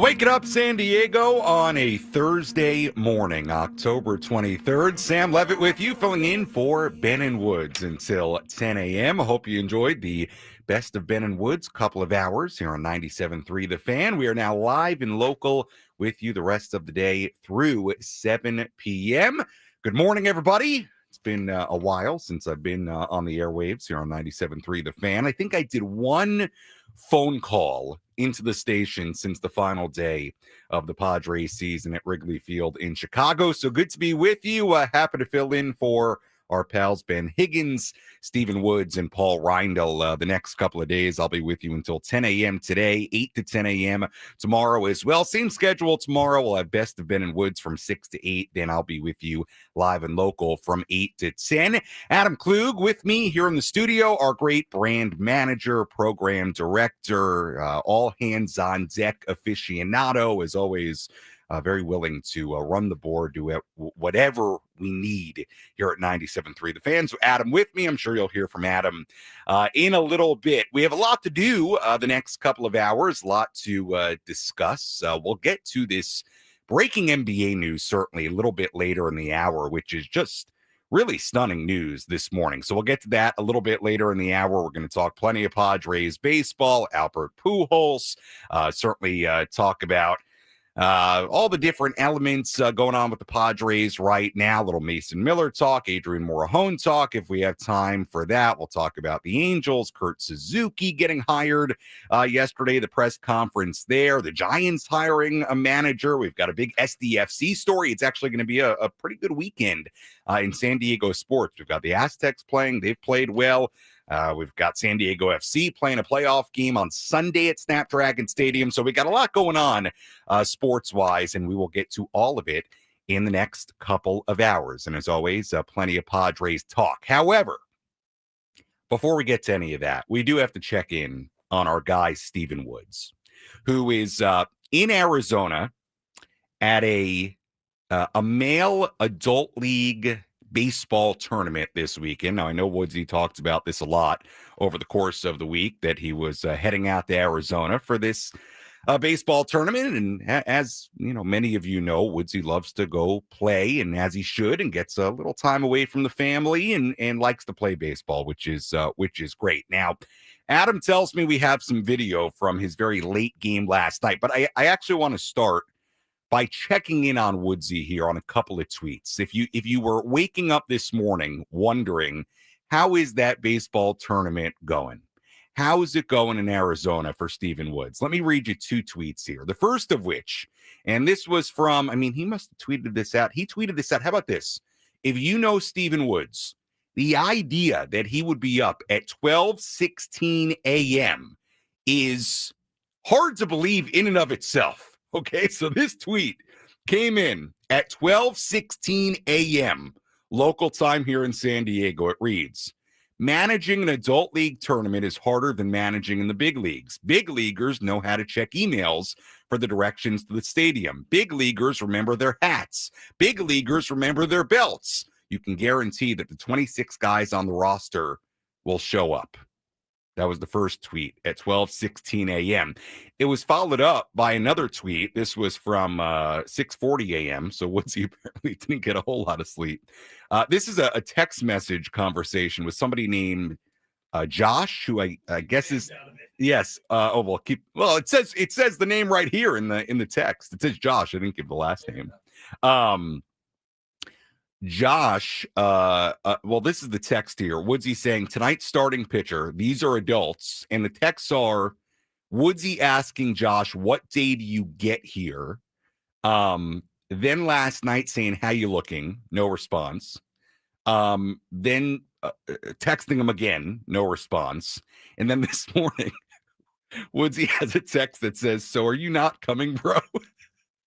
Waking up San Diego on a Thursday morning, October 23rd. Sam Levitt with you, filling in for Ben and Woods until 10 a.m. I hope you enjoyed the best of Ben and Woods couple of hours here on 97.3 The Fan. We are now live and local with you the rest of the day through 7 p.m. Good morning, everybody. It's been a while since I've been on the airwaves here on 97.3 The Fan. I think I did one phone call into the station since the final day of the Padres season at Wrigley Field in Chicago. So good to be with you. Happy to fill in for our pals Ben Higgins, Stephen Woods, and Paul Reindl. The next couple of days, I'll be with you until 10 a.m. today, 8 to 10 a.m. tomorrow as well. Same schedule tomorrow. We'll have Best of Ben and Woods from 6 to 8. Then I'll be with you live and local from 8 to 10. Adam Klug with me here in the studio, our great brand manager, program director, all hands on deck aficionado, as always. Very willing to run the board, do whatever we need here at 97.3 The Fan. So Adam with me. I'm sure you'll hear from Adam in a little bit. We have a lot to do the next couple of hours, a lot to discuss. We'll get to this breaking NBA news certainly a little bit later in the hour, which is just really stunning news this morning. So we'll get to that a little bit later in the hour. We're going to talk plenty of Padres baseball, Albert Pujols, certainly talk about all the different elements going on with the Padres right now. A little Mason Miller talk, Adrian Morejon talk. If we have time for that, we'll talk about the Angels, Kurt Suzuki getting hired yesterday, the press conference there, the Giants hiring a manager. We've got a big SDFC story. It's actually going to be a pretty good weekend in San Diego sports. We've got the Aztecs playing. They've played well. We've got San Diego FC playing a playoff game on Sunday at Snapdragon Stadium. So we got a lot going on sports-wise, and we will get to all of it in the next couple of hours. And as always, plenty of Padres talk. However, before we get to any of that, we do have to check in on our guy, Stephen Woods, who is in Arizona at a male adult league baseball tournament this weekend. Now, I know Woodsy talked about this a lot over the course of the week, that he was heading out to Arizona for this baseball tournament. And as you know, many of you know, Woodsy loves to go play, and as he should, and gets a little time away from the family and likes to play baseball, which is great. Now, Adam tells me we have some video from his very late game last night, but I actually want to start by checking in on Woodsy here on a couple of tweets. If you were waking up this morning wondering, how is that baseball tournament going? How is it going in Arizona for Stephen Woods? Let me read you two tweets here. The first of which, and this was from, he must have tweeted this out. He tweeted this out. How about this? If you know Stephen Woods, the idea that he would be up at 12:16 a.m. is hard to believe in and of itself. Okay, so this tweet came in at 12:16 a.m. local time here in San Diego. It reads, managing an adult league tournament is harder than managing in the big leagues. Big leaguers know how to check emails for the directions to the stadium. Big leaguers remember their hats. Big leaguers remember their belts. You can guarantee that the 26 guys on the roster will show up. That was the first tweet at 12:16 a.m. It was followed up by another tweet. This was from 6:40 a.m. So Woodsy apparently didn't get a whole lot of sleep. This is a text message conversation with somebody named Josh, who I guess is yes. It says the name right here in the text. It says Josh. I didn't give the last name. Josh, this is the text here. Woodsy saying, tonight's starting pitcher, these are adults. And the texts are Woodsy asking Josh, what day do you get here? Then last night saying, how you looking? No response. Then texting him again, no response. And then this morning, Woodsy has a text that says, so are you not coming, bro?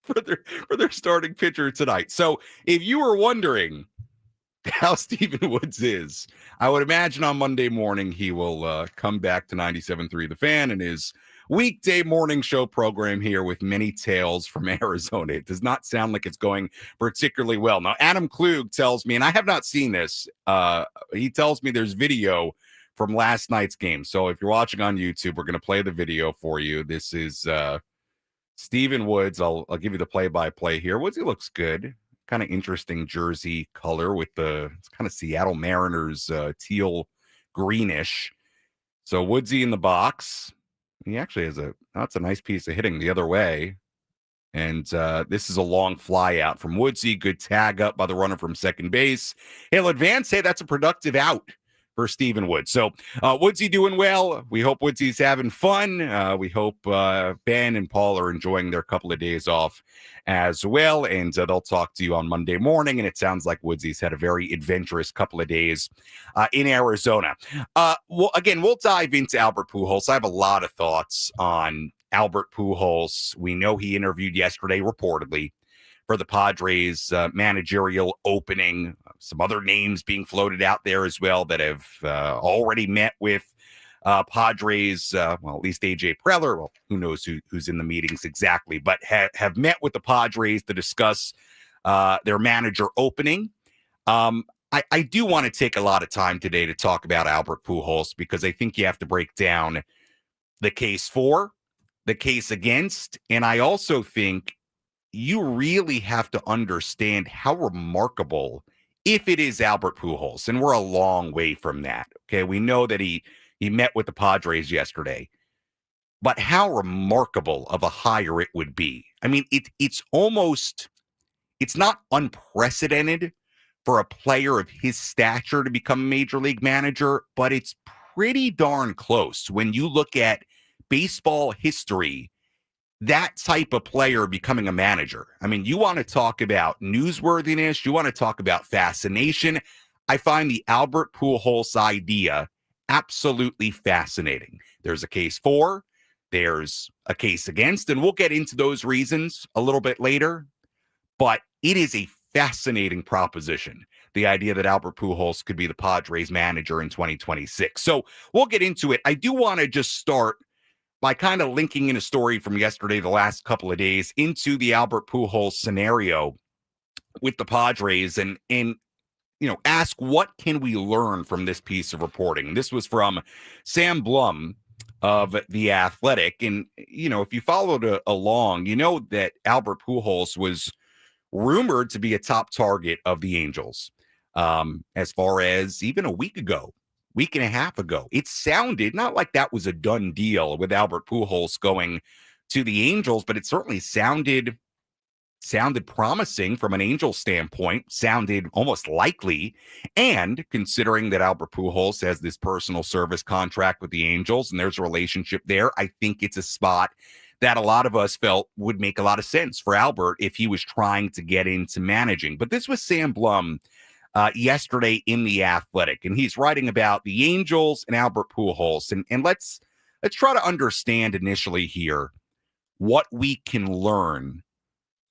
for their starting pitcher tonight. So if you were wondering how Stephen Woods is, I would imagine on Monday morning he will come back to 97.3 The Fan and his weekday morning show program here with many tales from Arizona. It does not sound like it's going particularly well. Now, Adam Klug tells me, and I have not seen this, he tells me there's video from last night's game. So if you're watching on YouTube, we're going to play the video for you. This is Steven Woods, I'll give you the play-by-play here. Woodsy looks good. Kind of interesting jersey color with the kind of Seattle Mariners teal greenish. So Woodsy in the box. He actually has that's a nice piece of hitting the other way. And this is a long fly out from Woodsy. Good tag up by the runner from second base. He'll advance. Hey, that's a productive out for Steven Woods. So Woodsy doing well. We hope Woodsy's having fun. We hope Ben and Paul are enjoying their couple of days off as well. And they'll talk to you on Monday morning. And it sounds like Woodsy's had a very adventurous couple of days in Arizona. Well, again, we'll dive into Albert Pujols. I have a lot of thoughts on Albert Pujols. We know he interviewed yesterday, reportedly, for the Padres managerial opening. Some other names being floated out there as well that have already met with Padres, well, at least AJ Preller. Well, who knows who's in the meetings exactly, but have met with the Padres to discuss their manager opening. I do want to take a lot of time today to talk about Albert Pujols because I think you have to break down the case for, the case against, and I also think you really have to understand how remarkable, if it is Albert Pujols, and we're a long way from that. Okay, we know that he met with the Padres yesterday, but how remarkable of a hire it would be. I mean, it's not unprecedented for a player of his stature to become a major league manager, but it's pretty darn close when you look at baseball history. That type of player becoming a manager. I mean, you want to talk about newsworthiness, you want to talk about fascination. I find the Albert Pujols idea absolutely fascinating. There's a case for, there's a case against, and we'll get into those reasons a little bit later. But it is a fascinating proposition, the idea that Albert Pujols could be the Padres manager in 2026. So we'll get into it. I do want to just start by kind of linking in a story from yesterday, the last couple of days, into the Albert Pujols scenario with the Padres and ask what can we learn from this piece of reporting. This was from Sam Blum of The Athletic. And, if you followed along, you know that Albert Pujols was rumored to be a top target of the Angels as far as even a week and a half ago. It sounded not like that was a done deal with Albert Pujols going to the Angels, but it certainly sounded promising from an Angels standpoint, sounded almost likely. And considering that Albert Pujols has this personal service contract with the Angels and there's a relationship there, I think it's a spot that a lot of us felt would make a lot of sense for Albert if he was trying to get into managing. But this was Sam Blum yesterday in The Athletic, and he's writing about the Angels and Albert Pujols. And let's try to understand initially here what we can learn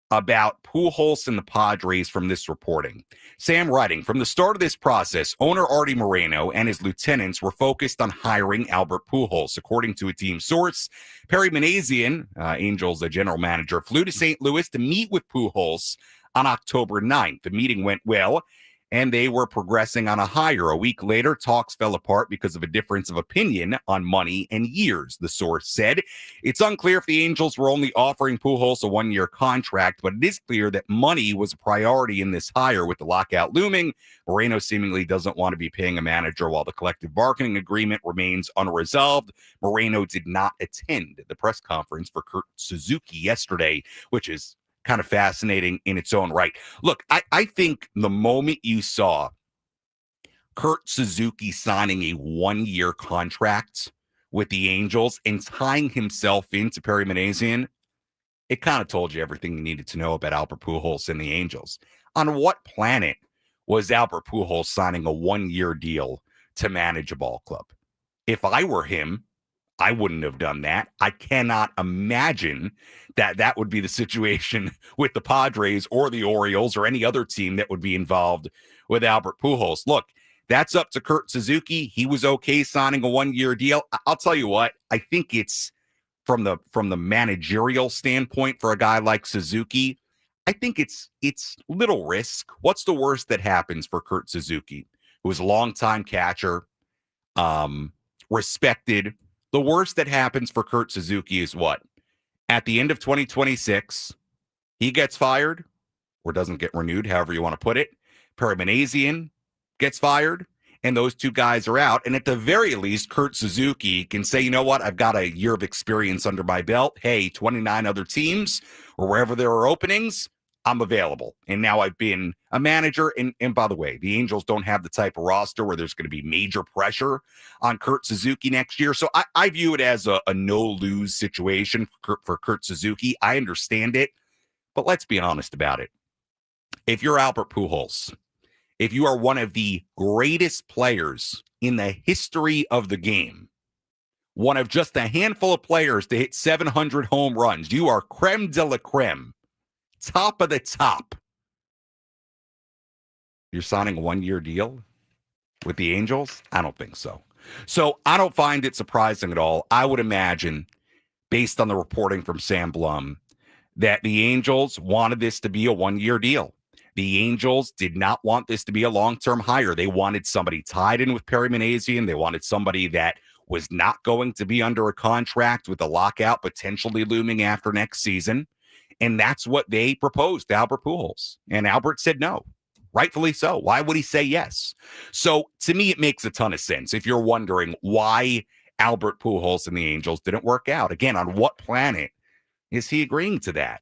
about Pujols and the Padres from this reporting. Sam writing, from the start of this process, owner Artie Moreno and his lieutenants were focused on hiring Albert Pujols. According to a team source, Perry Manassian, Angels general manager, flew to St. Louis to meet with Pujols on October 9th. The meeting went well, and they were progressing on a hire. A week later, talks fell apart because of a difference of opinion on money and years, the source said. It's unclear if the Angels were only offering Pujols a one-year contract, but it is clear that money was a priority in this hire. With the lockout looming, Moreno seemingly doesn't want to be paying a manager while the collective bargaining agreement remains unresolved. Moreno did not attend the press conference for Kurt Suzuki yesterday, which is kind of fascinating in its own right. Look, I think the moment you saw Kurt Suzuki signing a one-year contract with the Angels and tying himself into Perry Manassian, it kind of told you everything you needed to know about Albert Pujols and the Angels. On what planet was Albert Pujols signing a one-year deal to manage a ball club? If I were him, I wouldn't have done that. I cannot imagine that would be the situation with the Padres or the Orioles or any other team that would be involved with Albert Pujols. Look, that's up to Kurt Suzuki. He was okay signing a one-year deal. I'll tell you what, I think it's from the managerial standpoint for a guy like Suzuki, I think it's little risk. What's the worst that happens for Kurt Suzuki, who was a longtime catcher, respected? The worst that happens for Kurt Suzuki is what? at the end of 2026, he gets fired or doesn't get renewed, however you want to put it. Perry gets fired, and those two guys are out. And at the very least, Kurt Suzuki can say, you know what, I've got a year of experience under my belt. Hey, 29 other teams or wherever there are openings, I'm available. And now I've been a manager. And by the way, the Angels don't have the type of roster where there's going to be major pressure on Kurt Suzuki next year. So I view it as a no-lose situation for Kurt Suzuki. I understand it, but let's be honest about it. If you're Albert Pujols, if you are one of the greatest players in the history of the game, one of just a handful of players to hit 700 home runs, you are creme de la creme, top of the top. You're signing a one-year deal with the Angels? I don't think so. So I don't find it surprising at all. I would imagine, based on the reporting from Sam Blum, that the Angels wanted this to be a one-year deal. The Angels did not want this to be a long-term hire. They wanted somebody tied in with Perry Manassian. They wanted somebody that was not going to be under a contract with a lockout potentially looming after next season. And that's what they proposed to Albert Pujols. And Albert said no. Rightfully so. Why would he say yes? So to me, it makes a ton of sense. If you're wondering why Albert Pujols and the Angels didn't work out, again, on what planet is he agreeing to that?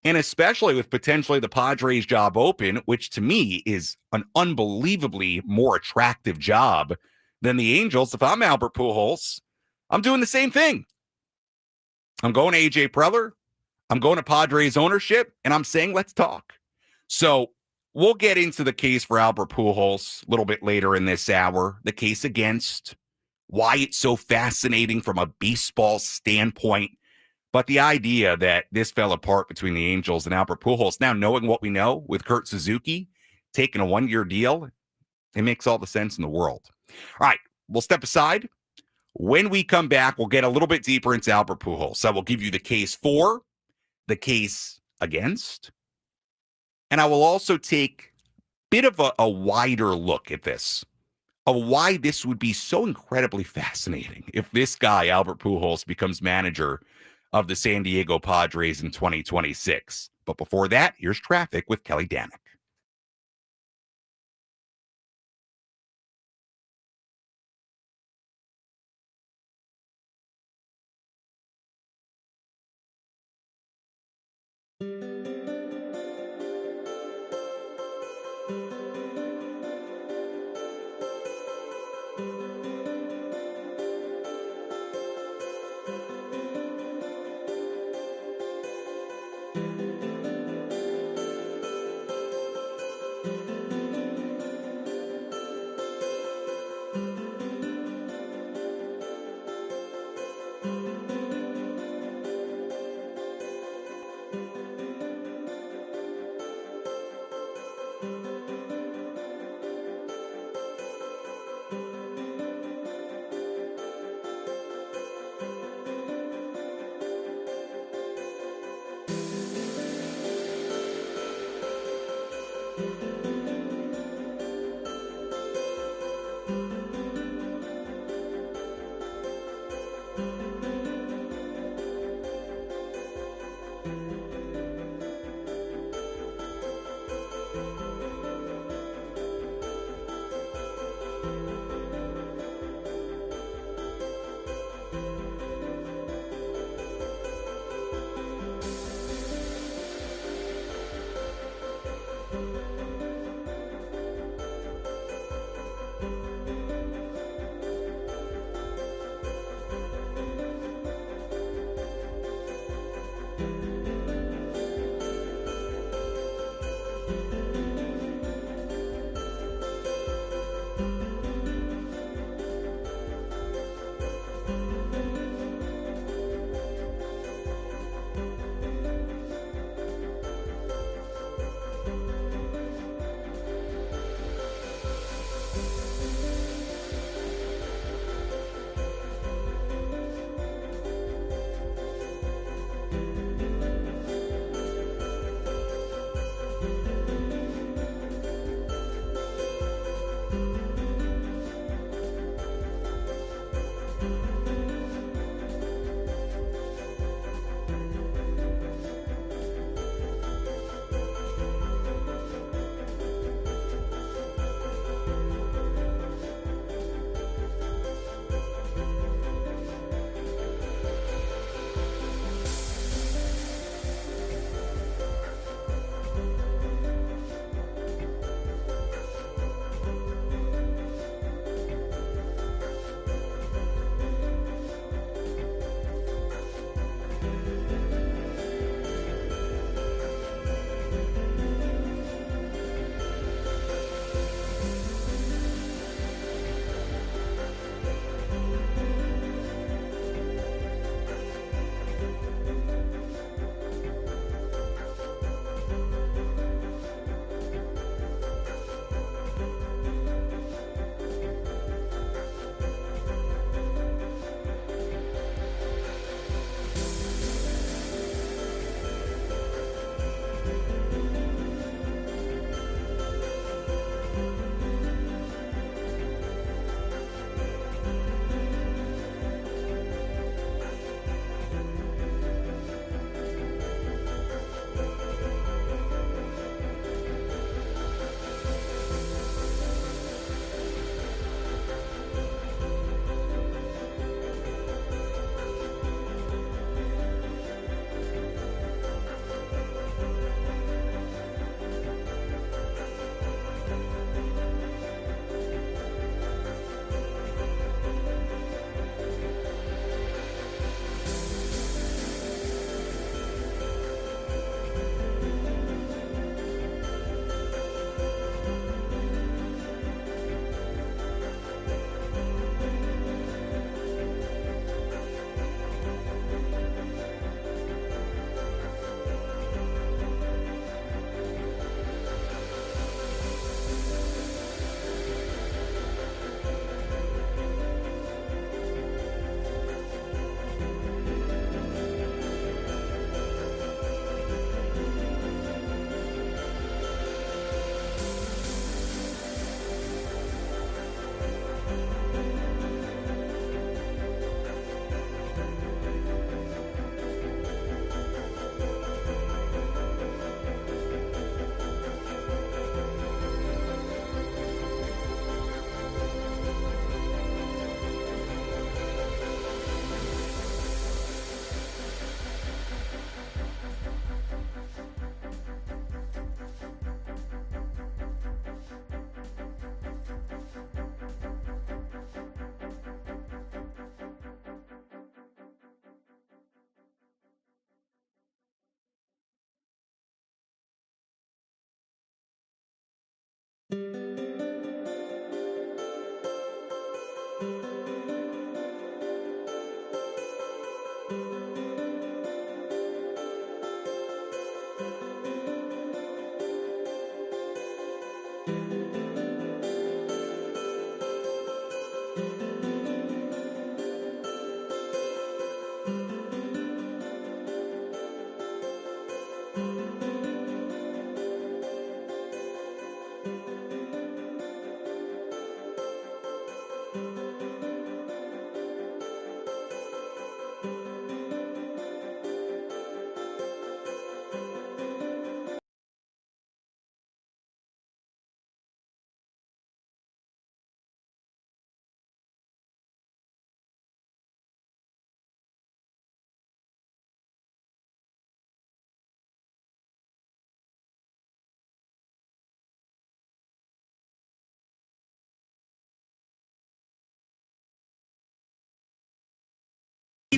And especially with potentially the Padres job open, which to me is an unbelievably more attractive job than the Angels. If I'm Albert Pujols, I'm doing the same thing. I'm going to AJ Preller. I'm going to Padres ownership, and I'm saying, let's talk. So we'll get into the case for Albert Pujols a little bit later in this hour, the case against, why it's so fascinating from a baseball standpoint. But the idea that this fell apart between the Angels and Albert Pujols, now knowing what we know with Kurt Suzuki, taking a one-year deal, it makes all the sense in the world. All right, we'll step aside. When we come back, we'll get a little bit deeper into Albert Pujols. So we'll give you the case for, the case against, and I will also take a bit of a wider look at this, of why this would be so incredibly fascinating if this guy, Albert Pujols, becomes manager of the San Diego Padres in 2026. But before that, here's traffic with Kelly Danick.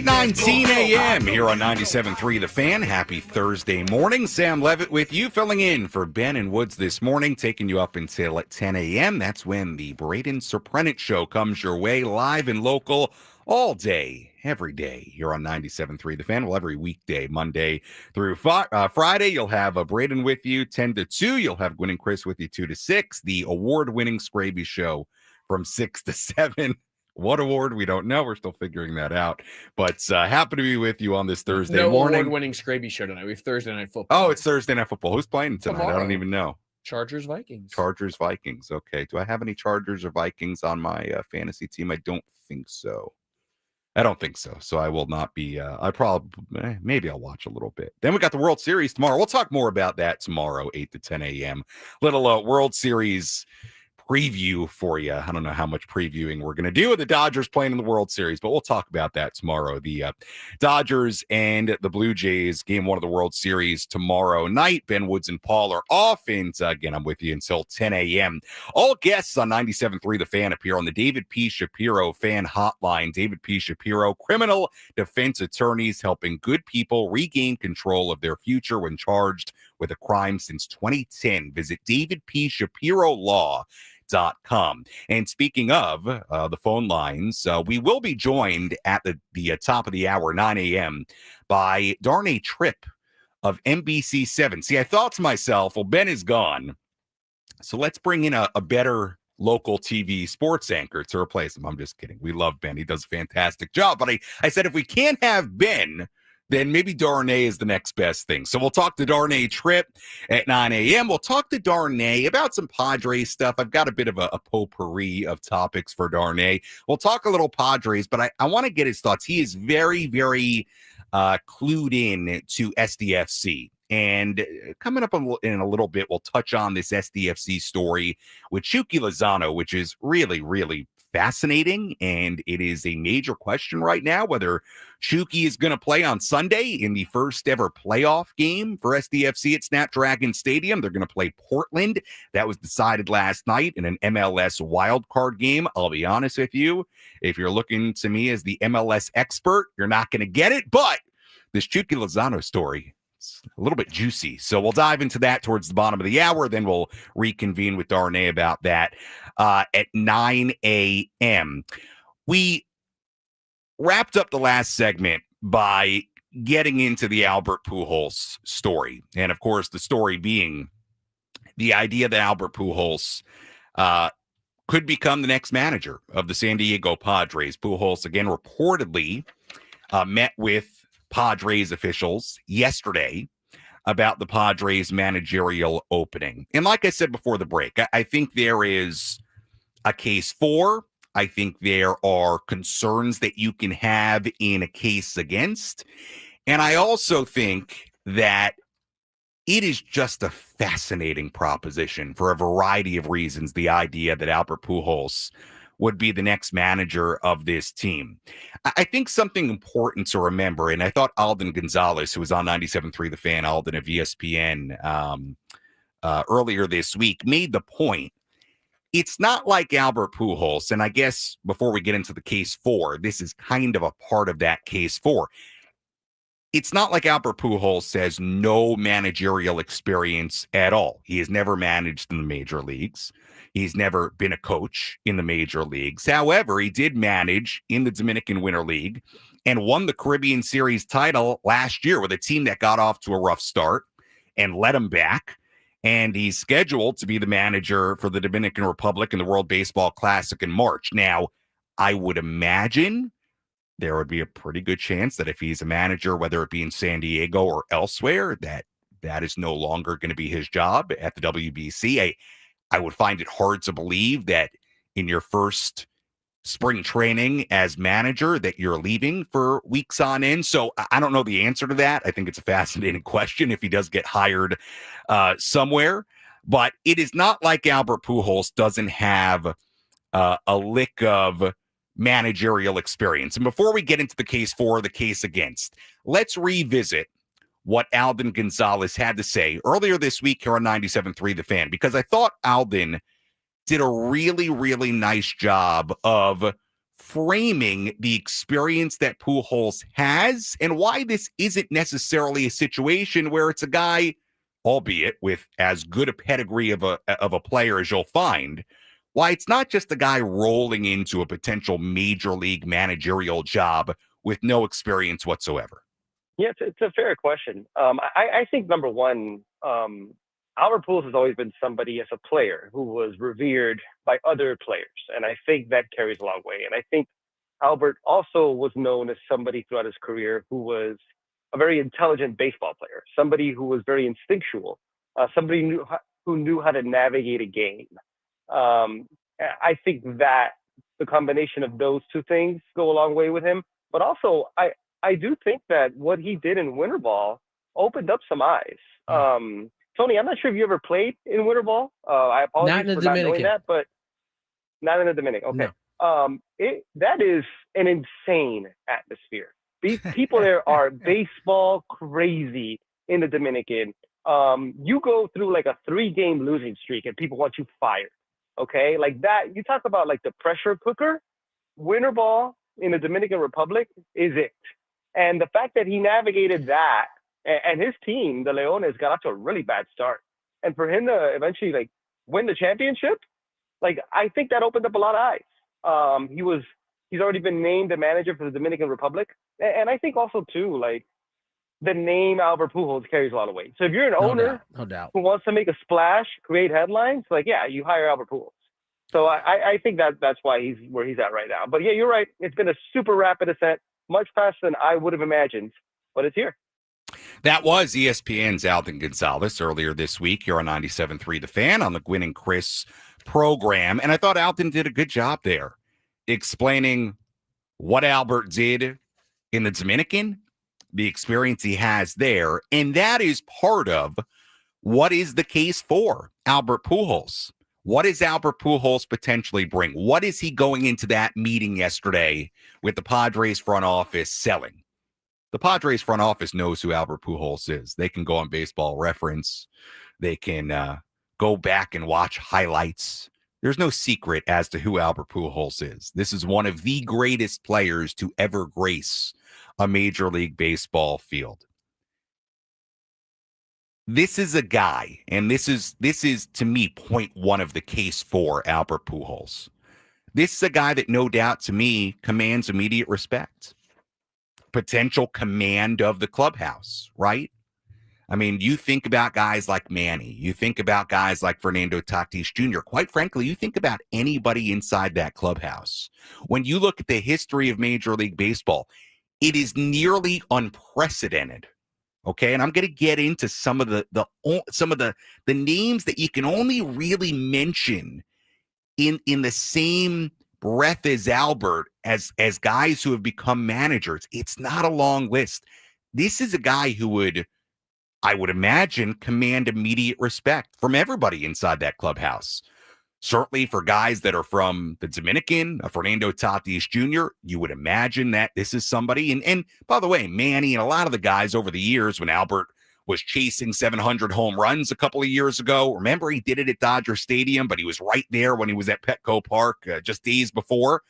8:19 a.m. here on 97.3 The Fan. Happy Thursday morning. Sam Levitt with you, filling in for Ben and Woods this morning, taking you up until at 10 a.m. That's when the Braden Surprenant Show comes your way, live and local, all day, every day, here on 97.3 The Fan. Well, every weekday, Monday through Friday, you'll have a Braden with you 10 to 2. You'll have Gwen and Chris with you 2 to 6. The award-winning Scraby Show from 6 to 7. What award? We don't know. We're still figuring that out. But happy to be with you on this Thursday morning. No award-winning Scraby Show tonight. We have Thursday Night Football. Oh, it's Thursday Night Football. Who's playing tonight? Tomorrow. I don't even know. Chargers-Vikings. Chargers-Vikings. Okay. Do I have any Chargers or Vikings on my fantasy team? I don't think so. So I will not be. Maybe I'll watch a little bit. Then we got the World Series tomorrow. We'll talk more about that tomorrow, 8 to 10 a.m. Little World Series preview for you. I don't know how much previewing we're going to do with the Dodgers playing in the World Series, but we'll talk about that tomorrow. The Dodgers and the Blue Jays, game 1 of the World Series tomorrow night. Ben Woods and Paul are off, and again, I'm with you until 10 a.m. All guests on 97.3 The Fan appear on the David P. Shapiro Fan Hotline. David P. Shapiro, criminal defense attorneys helping good people regain control of their future when charged with a crime since 2010. Visit davidpshapirolaw.com. And speaking of the phone lines, we will be joined at the top of the hour, 9 a.m., by Darnay Trip of NBC7. See, I thought to myself, well, Ben is gone, so let's bring in a better local TV sports anchor to replace him. I'm just kidding. We love Ben. He does a fantastic job. But I said if we can't have Ben, then maybe Darnay is the next best thing. So we'll talk to Darnay Trip at 9 a.m. We'll talk to Darnay about some Padres stuff. I've got a bit of a potpourri of topics for Darnay. We'll talk a little Padres, but I want to get his thoughts. He is very, very clued in to SDFC. And coming up in a little bit, we'll touch on this SDFC story with Chucky Lozano, which is really, really fascinating. And it is a major question right now whether Chucky is going to play on Sunday in the first ever playoff game for SDFC at Snapdragon Stadium. They're going to play Portland. That was decided last night in an MLS wildcard game. I'll be honest with you, if you're looking to me as the MLS expert, you're not going to get it. But this Chucky Lozano story, it's a little bit juicy. So we'll dive into that towards the bottom of the hour. Then we'll reconvene with Darnay about that at 9 a.m. We wrapped up the last segment by getting into the Albert Pujols story. And of course, the story being the idea that Albert Pujols could become the next manager of the San Diego Padres. Pujols, again, reportedly met with Padres officials yesterday about the Padres managerial opening. And like I said before the break, I think there is a case for. I think there are concerns that you can have in a case against. And I also think that it is just a fascinating proposition for a variety of reasons, the idea that Albert Pujols would be the next manager of this team. I think something important to remember, and I thought Alden Gonzalez, who was on 97.3 The Fan, Alden of ESPN earlier this week, made the point. It's not like Albert Pujols, and I guess before we get into the case for, this is kind of a part of that case for. it's not like Albert Pujols has no managerial experience at all. He has never managed in the major leagues. He's never been a coach in the major leagues. However, he did manage in the Dominican Winter League and won the Caribbean Series title last year with a team that got off to a rough start and led him back. And he's scheduled to be the manager for the Dominican Republic in the World Baseball Classic in March. Now, I would imagine there would be a pretty good chance that if he's a manager, whether it be in San Diego or elsewhere, that is no longer going to be his job at the WBC. I would find it hard to believe that in your first spring training as manager that you're leaving for weeks on end. So I don't know the answer to that. I think it's a fascinating question if he does get hired somewhere. But it is not like Albert Pujols doesn't have a lick of managerial experience. And before we get into the case for, the case against, let's revisit what Alden Gonzalez had to say earlier this week here on 97.3 The Fan, because I thought Alden did a really, really nice job of framing the experience that Pujols has and why this isn't necessarily a situation where it's a guy, albeit with as good a pedigree of a player as you'll find, why it's not just a guy rolling into a potential major league managerial job with no experience whatsoever. Yeah, it's a fair question. I think number one, Albert Pujols has always been somebody as a player who was revered by other players, and I think that carries a long way. And I think Albert also was known as somebody throughout his career who was a very intelligent baseball player, somebody who was very instinctual, somebody who knew how to navigate a game. I think that the combination of those two things go a long way with him. But also, I do think that what he did in winter ball opened up some eyes. Tony, I'm not sure if you ever played in winter ball. I apologize for not knowing that, but not in the Dominican. Okay. No. That is an insane atmosphere. People there are baseball crazy in the Dominican. You go through like a 3-game losing streak and people want you fired. Okay, like that. You talk about like the pressure cooker. Winter ball in the Dominican Republic is it. And the fact that he navigated that and his team, the Leones, got off to a really bad start. And for him to eventually like win the championship, like I think that opened up a lot of eyes. He's already been named the manager for the Dominican Republic. And I think also too, like the name Albert Pujols carries a lot of weight. So if you're an owner no doubt who wants to make a splash, create headlines, like, yeah, you hire Albert Pujols. So I think that's why he's where he's at right now. But yeah, you're right. It's been a super rapid ascent, much faster than I would have imagined, but it's here. That was ESPN's Alden Gonzalez earlier this week here on 97.3 The Fan on the Gwynn and Chris program. And I thought Alden did a good job there explaining what Albert did in the Dominican, the experience he has there. And that is part of what is the case for Albert Pujols. What does Albert Pujols potentially bring? What is he going into that meeting yesterday with the Padres front office selling? The Padres front office knows who Albert Pujols is. They can go on Baseball Reference. They can go back and watch highlights. There's no secret as to who Albert Pujols is. This is one of the greatest players to ever grace a Major League Baseball field. This is a guy, and this is to me point one of the case for Albert Pujols. This is a guy that no doubt to me commands immediate respect. Potential command of the clubhouse, right? I mean, you think about guys like Manny. You think about guys like Fernando Tatis Jr. Quite frankly, you think about anybody inside that clubhouse. When you look at the history of Major League Baseball, it is nearly unprecedented. Okay, and I'm going to get into some of the names that you can only really mention in the same breath as Albert as guys who have become managers. It's not a long list. This is a guy who would, I would imagine, command immediate respect from everybody inside that clubhouse. Certainly for guys that are from the Dominican, Fernando Tatis Jr., you would imagine that this is somebody. And by the way, Manny and a lot of the guys over the years when Albert was chasing 700 home runs a couple of years ago, remember he did it at Dodger Stadium, but he was right there when he was at Petco Park just days before.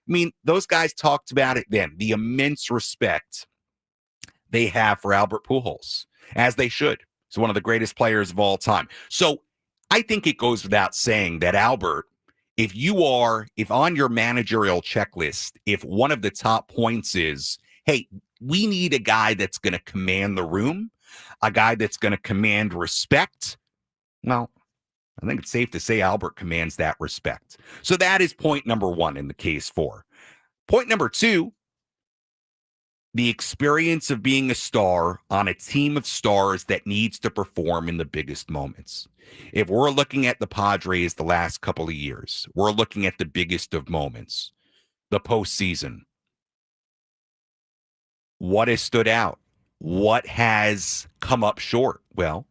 I mean, those guys talked about it then, the immense respect they have for Albert Pujols, as they should. He's one of the greatest players of all time. So I think it goes without saying that Albert, if on your managerial checklist, if one of the top points is, hey, we need a guy that's going to command the room, a guy that's going to command respect, well, I think it's safe to say Albert commands that respect. So that is point number one in the case for. Point number two, the experience of being a star on a team of stars that needs to perform in the biggest moments. If we're looking at the Padres the last couple of years, we're looking at the biggest of moments, the postseason. What has stood out? What has come up short? Well,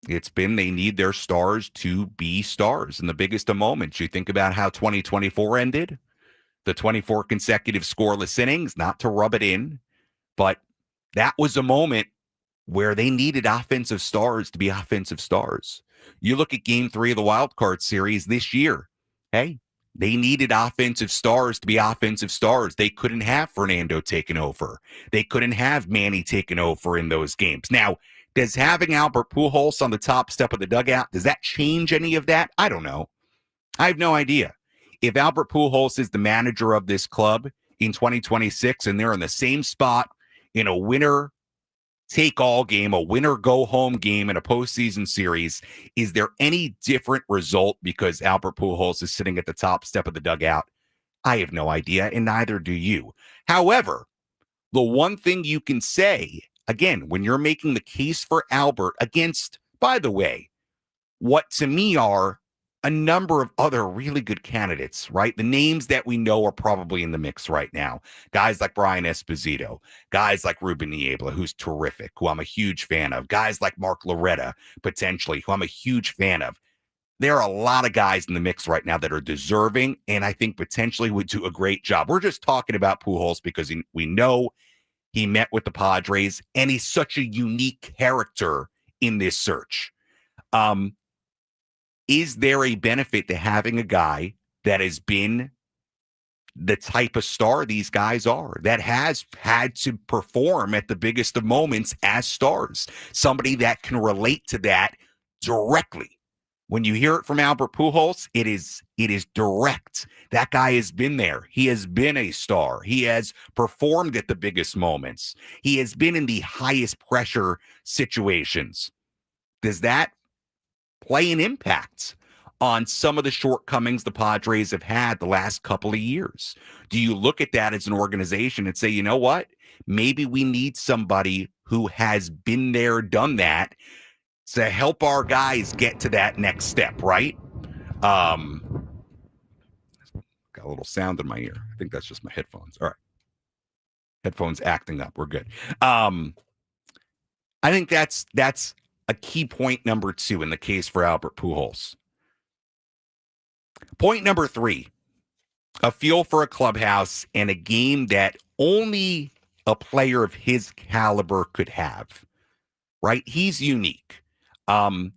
it's been they need their stars to be stars in the biggest of moments. You think about how 2024 ended, the 24 consecutive scoreless innings, not to rub it in, but that was a moment where they needed offensive stars to be offensive stars. You look at Game 3 of the Wild Card Series this year. Hey, they needed offensive stars to be offensive stars. They couldn't have Fernando taking over. They couldn't have Manny taking over in those games. Now, does having Albert Pujols on the top step of the dugout, does that change any of that? I don't know. I have no idea. If Albert Pujols is the manager of this club in 2026 and they're in the same spot in a winner take all game, a winner go home game in a postseason series, is there any different result because Albert Pujols is sitting at the top step of the dugout? I have no idea, and neither do you. However, the one thing you can say, again, when you're making the case for Albert against, by the way, what to me are a number of other really good candidates, right? The names that we know are probably in the mix right now. Guys like Brian Esposito, guys like Ruben Niebla, who's terrific, who I'm a huge fan of, guys like Mark Loretta, potentially, who I'm a huge fan of. There are a lot of guys in the mix right now that are deserving and I think potentially would do a great job. We're just talking about Pujols because we know he met with the Padres and he's such a unique character in this search. Is there a benefit to having a guy that has been the type of star these guys are, that has had to perform at the biggest of moments as stars? Somebody that can relate to that directly. When you hear it from Albert Pujols, it is direct. That guy has been there. He has been a star. He has performed at the biggest moments. He has been in the highest pressure situations. Does that play an impact on some of the shortcomings the Padres have had the last couple of years? Do you look at that as an organization and say, you know what? Maybe we need somebody who has been there, done that to help our guys get to that next step, right? Got a little sound in my ear. I think that's just my headphones. All right. Headphones acting up. We're good. I think that's a key point number two in the case for Albert Pujols. Point number three, a feel for a clubhouse and a game that only a player of his caliber could have, right? He's unique. Albert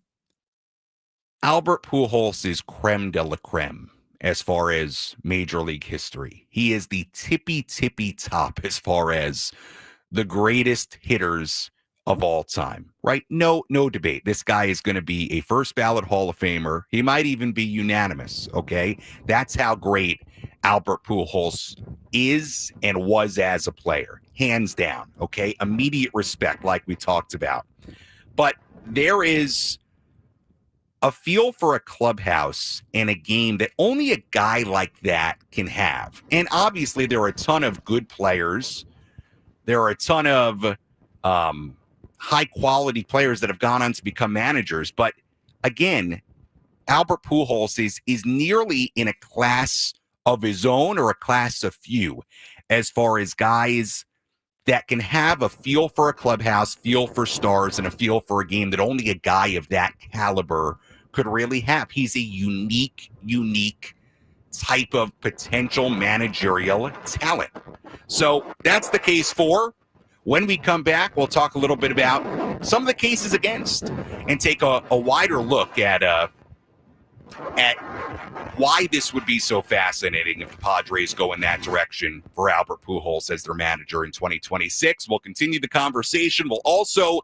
Pujols is creme de la creme as far as Major League history. He is the tippy top as far as the greatest hitters of all time, right? No debate. This guy is going to be a first ballot Hall of Famer. He might even be unanimous, okay? That's how great Albert Pujols is and was as a player, hands down, okay? Immediate respect, like we talked about. But there is a feel for a clubhouse and a game that only a guy like that can have. And obviously there are a ton of good players. There are a ton of high-quality players that have gone on to become managers. But again, Albert Pujols is nearly in a class of his own or a class of few as far as guys that can have a feel for a clubhouse, feel for stars, and a feel for a game that only a guy of that caliber could really have. He's a unique type of potential managerial talent. So that's the case for. When we come back, we'll talk a little bit about some of the cases against and take a wider look at at why this would be so fascinating if the Padres go in that direction for Albert Pujols as their manager in 2026. We'll continue the conversation. We'll also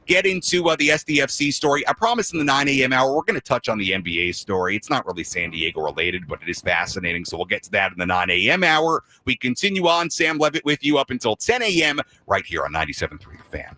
get into the SDFC story. I promise in the 9 a.m. hour, we're going to touch on the NBA story. It's not really San Diego related, but it is fascinating. So we'll get to that in the 9 a.m. hour. We continue on. Sam Levitt with you up until 10 a.m. right here on 97.3 The Fan.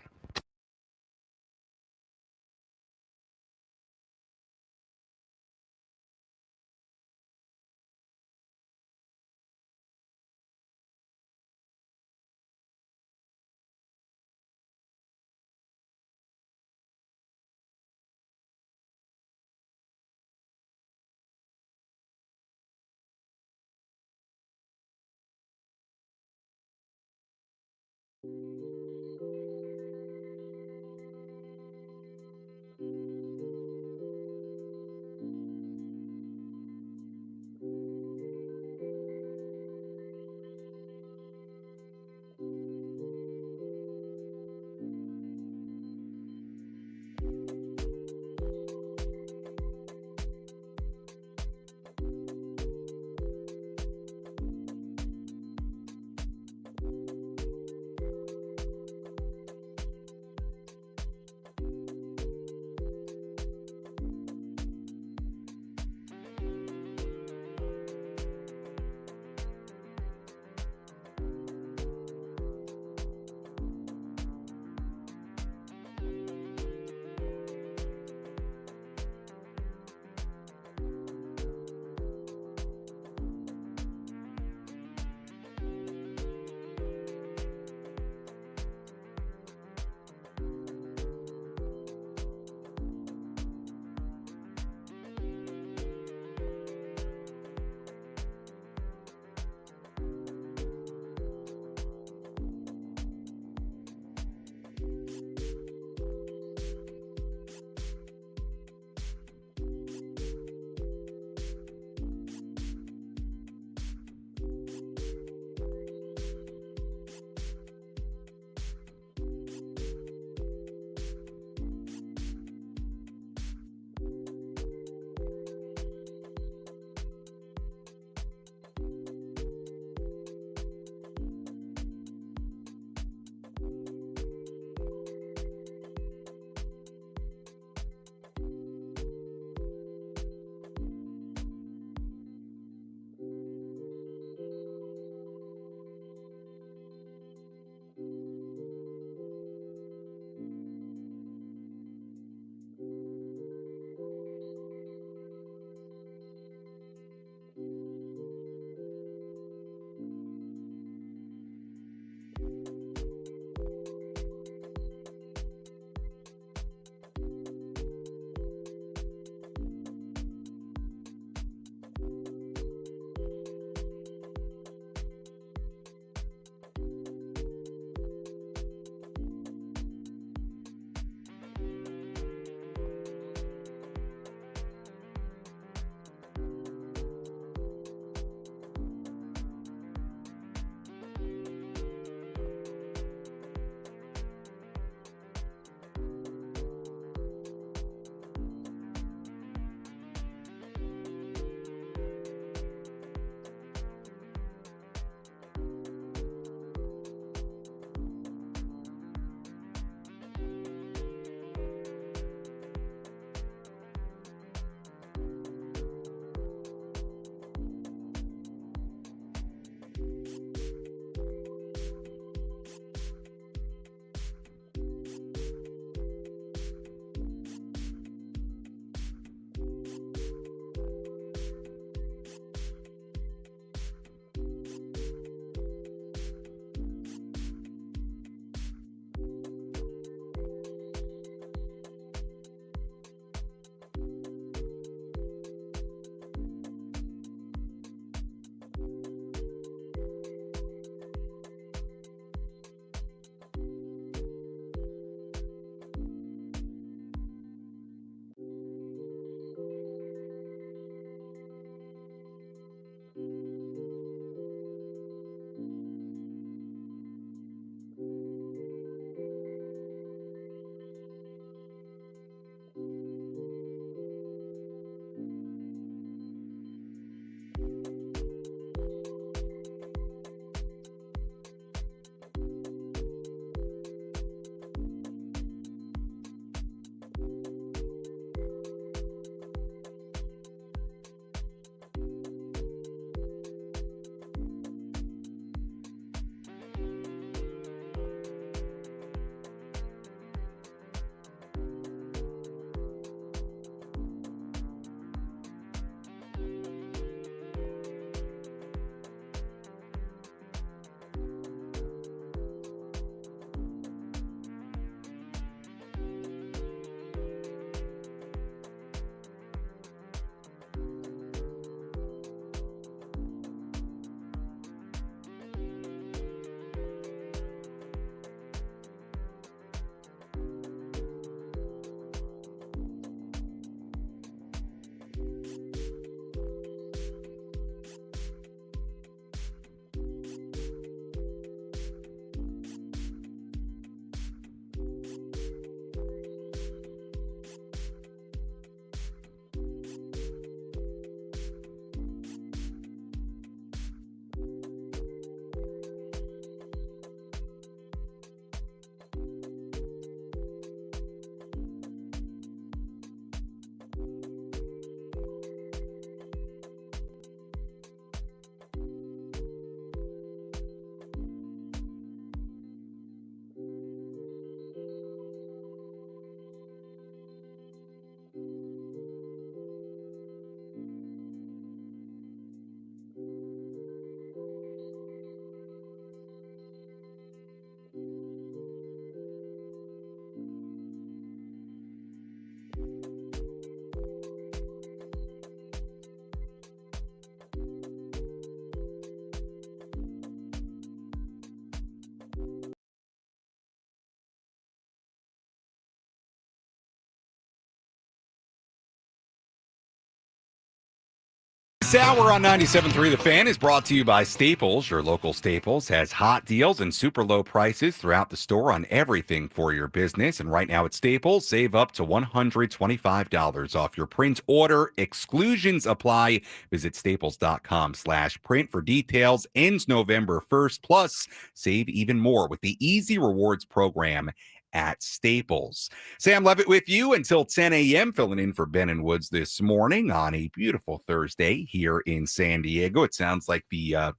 hour on 97.3 The Fan is brought to you by Staples. Your local Staples has hot deals and super low prices throughout the store on everything for your business. And right now at Staples, save up to $125 off your print order. Exclusions apply. Visit staples.com/print for details. Ends November 1st. Plus, save even more with the Easy Rewards program at Staples. Sam Levitt with you until 10 a.m., filling in for Ben and Woods this morning on a beautiful Thursday here in San Diego. It sounds like the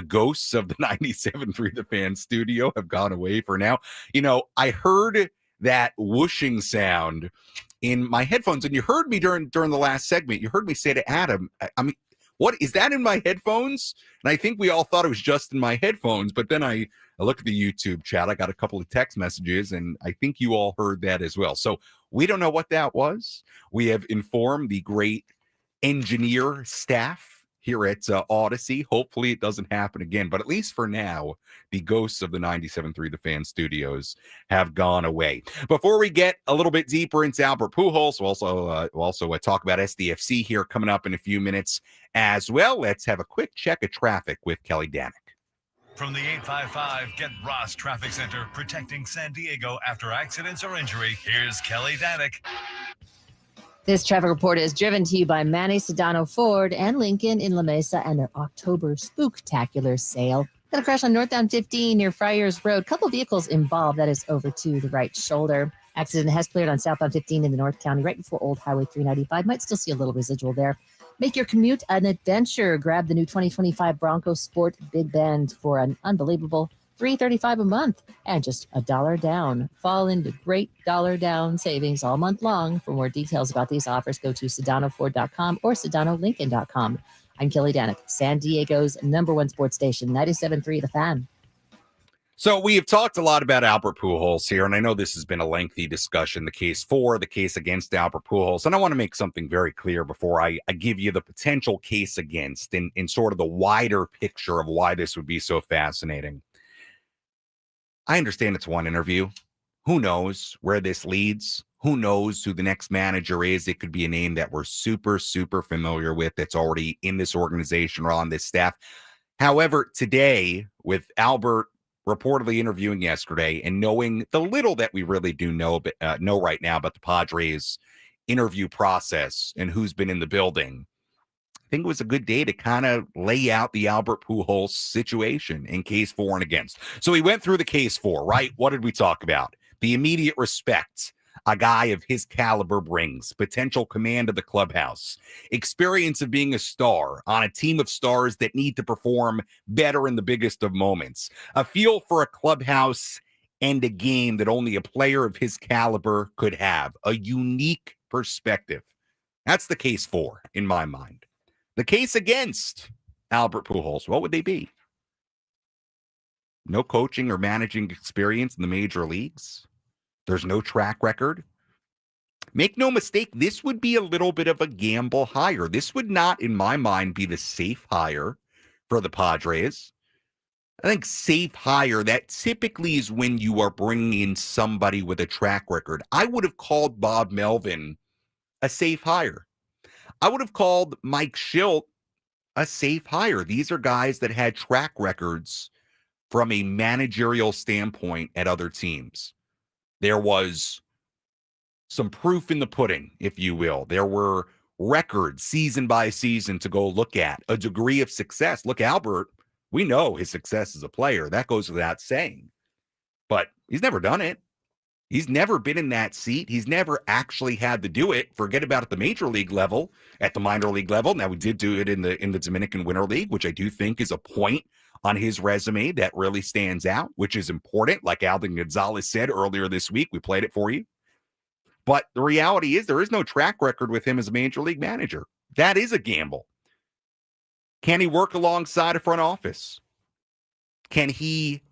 ghosts of the 97.3 The Fan studio have gone away for now. You know, I heard that whooshing sound in my headphones, and you heard me during the last segment. You heard me say to Adam, I mean, what is that in my headphones? And I think we all thought it was just in my headphones, but then I looked at the YouTube chat. I got a couple of text messages, and I think you all heard that as well. So we don't know what that was. We have informed the great engineer staff here at Odyssey. Hopefully it doesn't happen again, but at least for now, the ghosts of the 97.3 The Fan studios have gone away. Before we get a little bit deeper into Albert Pujols, we'll also talk about SDFC here coming up in a few minutes as well. Let's have a quick check of traffic with Kelly Danek. From the 855 Get Ross Traffic Center, protecting San Diego after accidents or injury, here's Kelly Danek. This traffic report is driven to you by Manny Sedano Ford and Lincoln in La Mesa and their October Spooktacular sale. Got a crash on northbound 15 near Friars Road. Couple vehicles involved. That is over to the right shoulder. Accident has cleared on southbound 15 in the North County, right before Old Highway 395. Might still see a little residual there. Make your commute an adventure. Grab the new 2025 Bronco Sport Big Bend for an unbelievable $335 a month and just $1 down. Fall into great dollar down savings all month long. For more details about these offers, go to SedanoFord.com or SedanoLincoln.com. I'm Kelly Danek, San Diego's #1 sports station, 97.3 The Fan. So we have talked a lot about Albert Pujols here, and I know this has been a lengthy discussion, the case for, the case against Albert Pujols, and I want to make something very clear before I give you the potential case against in sort of the wider picture of why this would be so fascinating. I understand it's one interview. Who knows where this leads? Who knows who the next manager is? It could be a name that we're super, super familiar with that's already in this organization or on this staff. However, today, with Albert reportedly interviewing yesterday and knowing the little that we really do know right now about the Padres interview process and who's been in the building, I think it was a good day to kind of lay out the Albert Pujols situation in case for and against. So we went through the case for, right? What did we talk about? The immediate respect a guy of his caliber brings, potential command of the clubhouse, experience of being a star on a team of stars that need to perform better in the biggest of moments, a feel for a clubhouse and a game that only a player of his caliber could have, a unique perspective. That's the case for, in my mind. The case against Albert Pujols, what would they be? No coaching or managing experience in the major leagues. There's no track record. Make no mistake, this would be a little bit of a gamble hire. This would not, in my mind, be the safe hire for the Padres. I think safe hire, that typically is when you are bringing in somebody with a track record. I would have called Bob Melvin a safe hire. I would have called Mike Schilt a safe hire. These are guys that had track records from a managerial standpoint at other teams. There was some proof in the pudding, if you will. There were records season by season to go look at, a degree of success. Look, Albert, we know his success as a player. That goes without saying. But he's never done it. He's never been in that seat. He's never actually had to do it. Forget about at the major league level, at the minor league level. Now, we did do it in the Dominican Winter League, which I do think is a point on his resume that really stands out, which is important. Like Alden Gonzalez said earlier this week, we played it for you. But the reality is there is no track record with him as a major league manager. That is a gamble. Can he work alongside a front office? Can he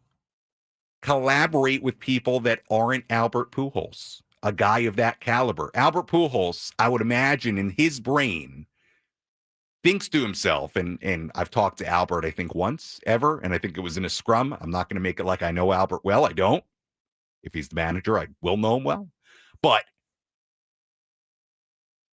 collaborate with people that aren't Albert Pujols, a guy of that caliber? Albert Pujols, I would imagine in his brain, thinks to himself, and I've talked to Albert, I think once ever, and I think it was in a scrum. I'm not going to make it like I know Albert well. I don't. If he's the manager, I will know him well. But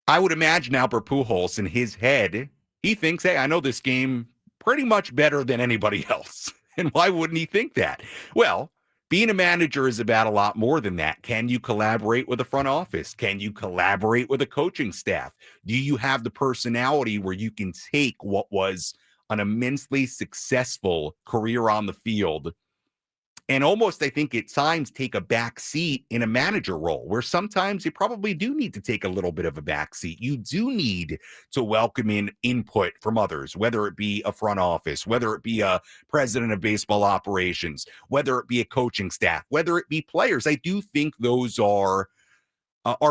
I would imagine Albert Pujols in his head, He thinks, hey, I know this game pretty much better than anybody else. And why wouldn't he think that? Well, being a manager is about a lot more than that. Can you collaborate with the front office? Can you collaborate with a coaching staff? Do you have the personality where you can take what was an immensely successful career on the field and almost, I think, at times take a back seat in a manager role where sometimes you probably do need to take a little bit of a back seat. You do need to welcome in input from others, whether it be a front office, whether it be a president of baseball operations, whether it be a coaching staff, whether it be players. I do think those are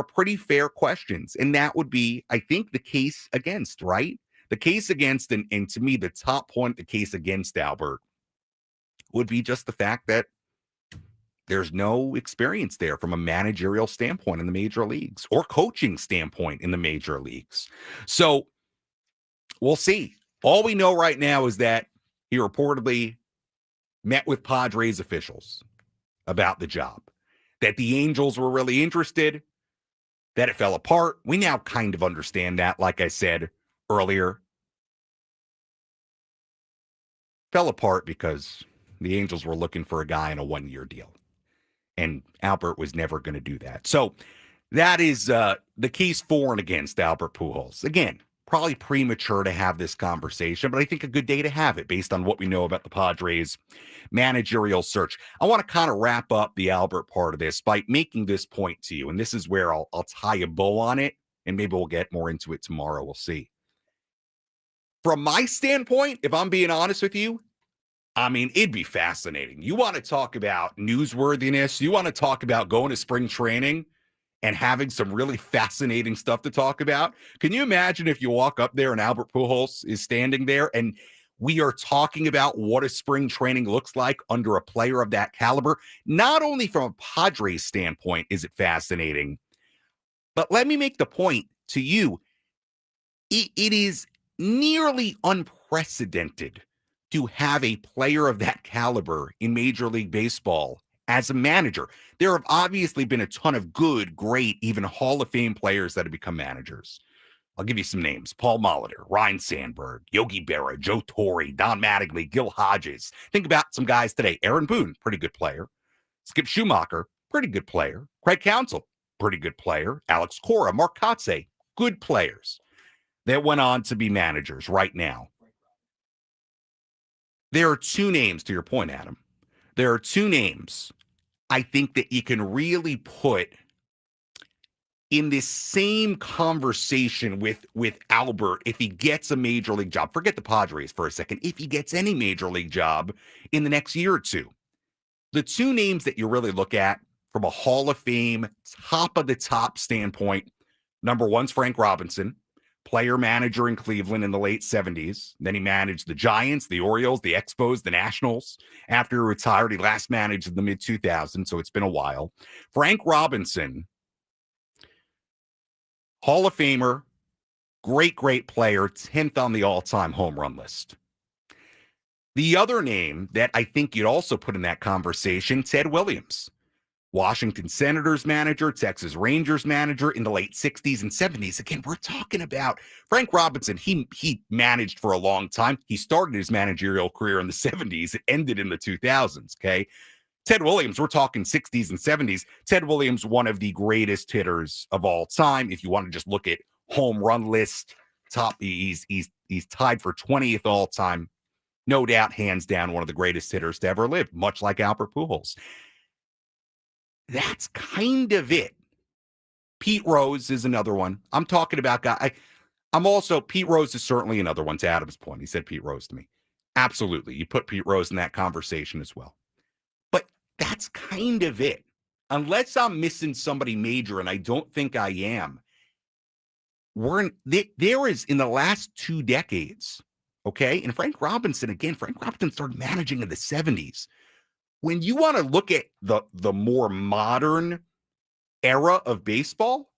pretty fair questions. And that would be, I think, the case against, right? The case against, and to me, the top point, the case against Albert would be just the fact that there's no experience there from a managerial standpoint in the major leagues or coaching standpoint in the major leagues. So we'll see. All we know right now is that he reportedly met with Padres officials about the job, that the Angels were really interested, that it fell apart. We now kind of understand that, like I said earlier. Fell apart because the Angels were looking for a guy in a one-year deal. And Albert was never going to do that. So that is the case for and against Albert Pujols. Again, probably premature to have this conversation, but I think a good day to have it based on what we know about the Padres managerial search. I want to kind of wrap up the Albert part of this by making this point to you. And this is where I'll tie a bow on it, and maybe we'll get more into it tomorrow. We'll see. From my standpoint, if I'm being honest with you, I mean, it'd be fascinating. You want to talk about newsworthiness. You want to talk about going to spring training and having some really fascinating stuff to talk about. Can you imagine if you walk up there and Albert Pujols is standing there and we are talking about what a spring training looks like under a player of that caliber? Not only from a Padres standpoint is it fascinating, but let me make the point to you. It is nearly unprecedented to have a player of that caliber in Major League Baseball as a manager. There have obviously been a ton of good, great, even Hall of Fame players that have become managers. I'll give you some names. Paul Molitor, Ryne Sandberg, Yogi Berra, Joe Torre, Don Mattingly, Gil Hodges. Think about some guys today. Aaron Boone, pretty good player. Skip Schumacher, pretty good player. Craig Counsell, pretty good player. Alex Cora, Mark Kotze, good players that went on to be managers right now. There are two names, to your point, Adam. There are two names I think that you can really put in this same conversation with Albert if he gets a major league job. Forget the Padres for a second. If he gets any major league job in the next year or two. The two names that you really look at from a Hall of Fame, top of the top standpoint, number one's Frank Robinson, player manager in Cleveland in the late 70s. Then he managed the Giants, the Orioles, the Expos, the Nationals. After he retired, he last managed in the mid-2000s, so it's been a while. Frank Robinson, Hall of Famer, great player, 10th on the all-time home run list. The other name that I think you'd also put in that conversation, Ted Williams. Washington Senators manager, Texas Rangers manager in the late 60s and 70s. Again, we're talking about Frank Robinson. He managed for a long time. He started his managerial career in the 70s. It ended in the 2000s, okay? Ted Williams, we're talking 60s and 70s. Ted Williams, one of the greatest hitters of all time. If you want to just look at home run list, he's tied for 20th all time. No doubt, hands down, one of the greatest hitters to ever live, much like Albert Pujols. That's kind of it. Pete Rose is another one. I'm talking about Pete Rose is certainly another one, to Adam's point. He said Pete Rose to me. Absolutely. You put Pete Rose in that conversation as well. But that's kind of it. Unless I'm missing somebody major, and I don't think I am, there is in the last 2 decades, okay? And Frank Robinson started managing in the 70s. When you want to look at the more modern era of baseball,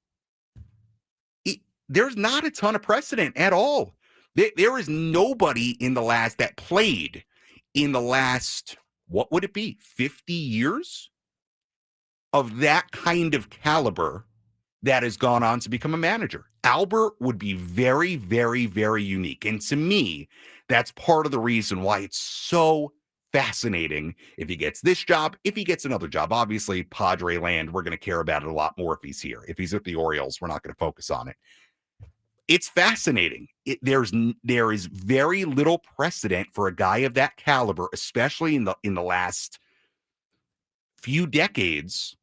there's not a ton of precedent at all. There is nobody that played in the last, what would it be, 50 years of that kind of caliber that has gone on to become a manager. Albert would be very, very, very unique. And to me, that's part of the reason why it's so fascinating if he gets this job, if he gets another job. Obviously, Padre land, we're going to care about it a lot more if he's here. If he's with the Orioles, we're not going to focus on it. It's fascinating. There is very little precedent for a guy of that caliber, especially in the last few decades,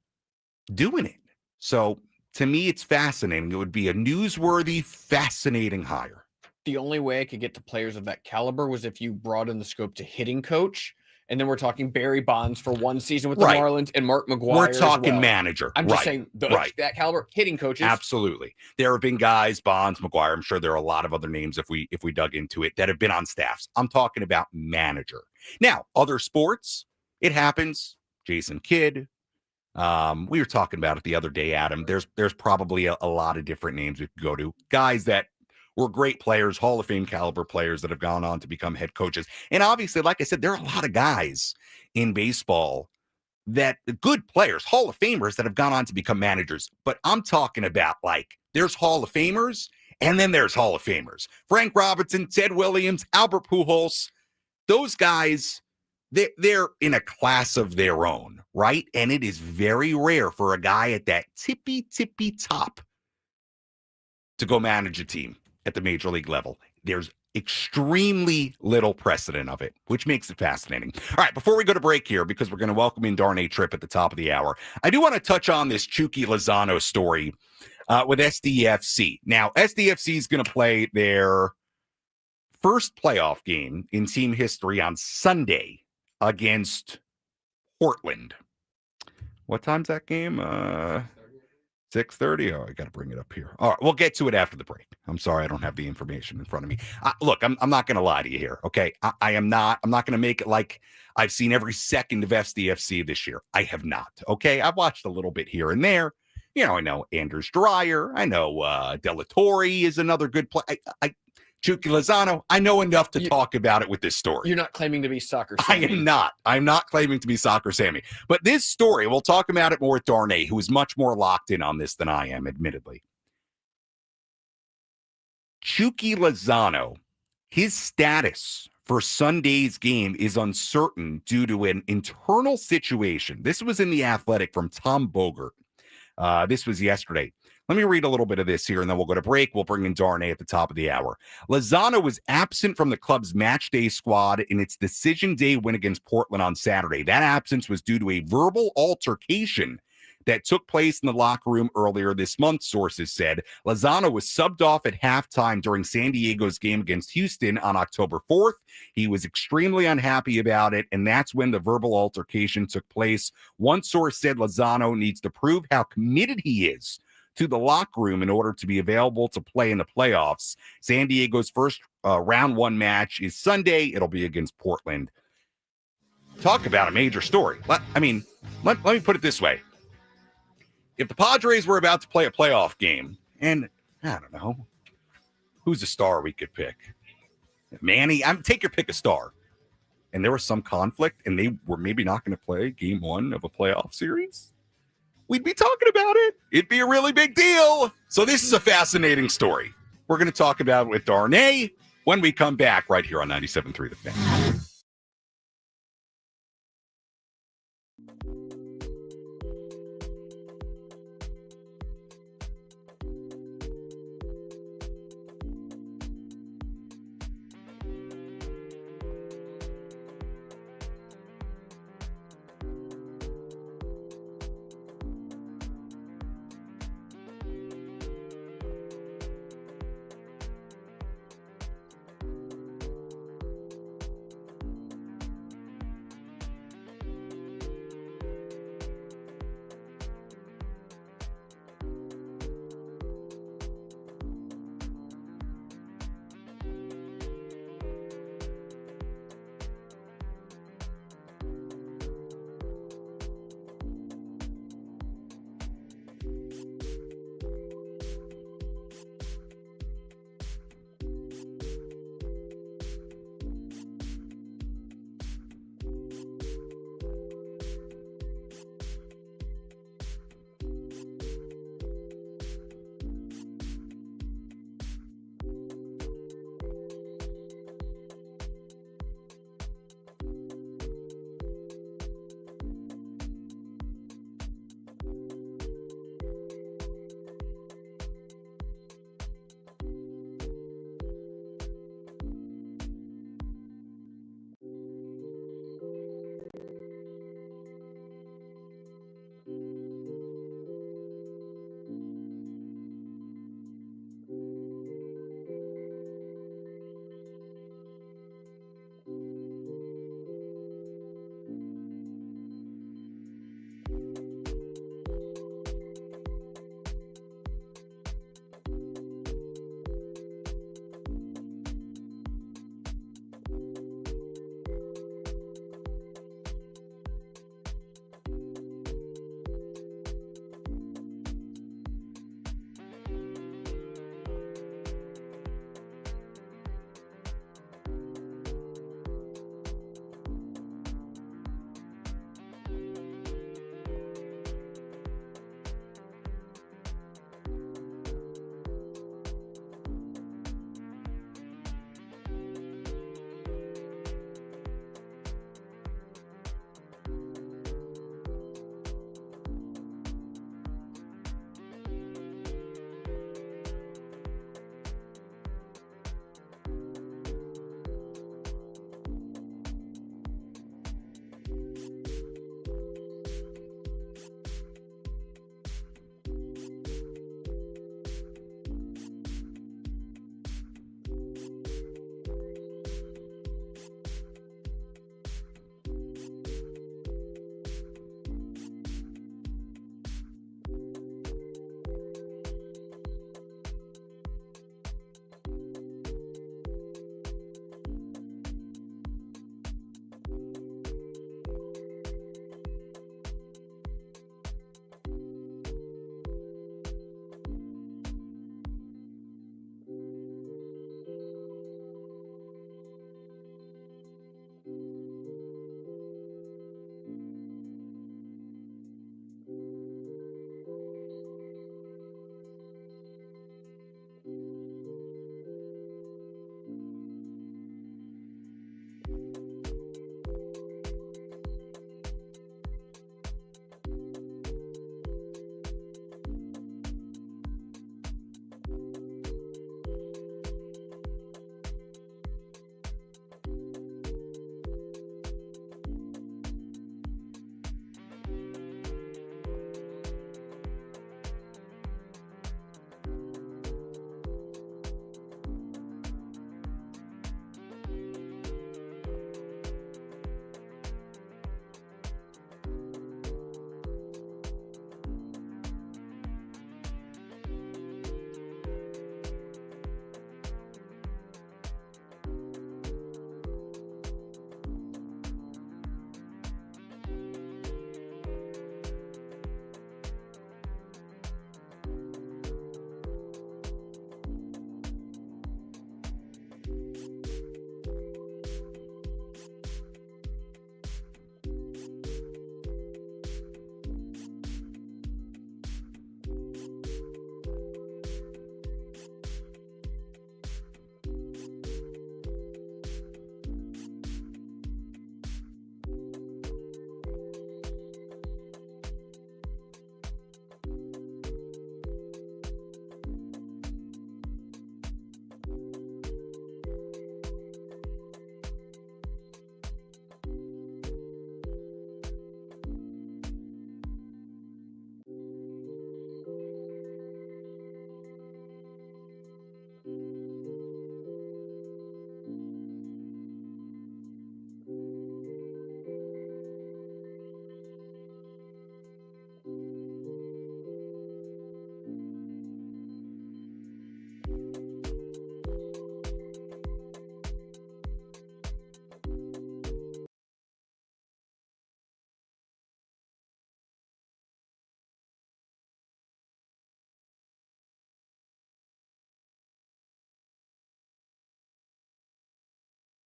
doing it. So to me, it's fascinating. It would be a newsworthy, fascinating hire. The only way I could get to players of that caliber was if you broaden the scope to hitting coach. And then we're talking Barry Bonds for one season with the Right. Marlins and Mark McGwire. We're talking as well. manager. I'm just saying that caliber hitting coaches. Absolutely. There have been guys, Bonds, McGwire. I'm sure there are a lot of other names if we dug into it that have been on staffs. I'm talking about manager. Now, other sports, it happens. Jason Kidd. We were talking about it the other day, Adam. There's probably a lot of different names we could go to. Guys that were great players, Hall of Fame caliber players that have gone on to become head coaches. And obviously, like I said, there are a lot of guys in baseball that good players, Hall of Famers that have gone on to become managers. But I'm talking about like there's Hall of Famers and then there's Hall of Famers. Frank Robinson, Ted Williams, Albert Pujols, those guys, they're in a class of their own, right? And it is very rare for a guy at that tippy top to go manage a team at the major league level. There's extremely little precedent of it, which makes it fascinating. All right, before we go to break here, because we're going to welcome in Darnay Trip at the top of the hour, I do want to touch on this Chucky Lozano story with SDFC. Now, SDFC is going to play their first playoff game in team history on Sunday against Portland. What time's that game? 6:30. Oh, I got to bring it up here. All right, we'll get to it after the break. I'm sorry, I don't have the information in front of me. Look, I'm not going to lie to you here. Okay, I'm not going to make it like I've seen every second of SDFC this year. I have not. Okay, I've watched a little bit here and there. You know, I know Anders Dreyer. I know Delatorre is another good play. Chucky Lozano, I know enough to talk about it with this story. You're not claiming to be Soccer Sammy. I am not. I'm not claiming to be Soccer Sammy. But this story, we'll talk about it more with Darnay, who is much more locked in on this than I am, admittedly. Chucky Lozano, his status for Sunday's game is uncertain due to an internal situation. This was in The Athletic from Tom Bogert. This was yesterday. Let me read a little bit of this here, and then we'll go to break. We'll bring in Darnay at the top of the hour. Lozano was absent from the club's match day squad in its decision day win against Portland on Saturday. That absence was due to a verbal altercation that took place in the locker room earlier this month, sources said. Lozano was subbed off at halftime during San Diego's game against Houston on October 4th. He was extremely unhappy about it, and that's when the verbal altercation took place. One source said Lozano needs to prove how committed he is to the locker room in order to be available to play in the playoffs. San Diego's first round one match is Sunday. It'll be against Portland. Talk about a major story. Let me put it this way. If the Padres were about to play a playoff game, and I don't know, who's a star we could pick? Manny, take your pick a star. And there was some conflict, and they were maybe not going to play game one of a playoff series, we'd be talking about it. It'd be a really big deal. So this is a fascinating story. We're going to talk about it with Darnay when we come back right here on 97.3 The Fan.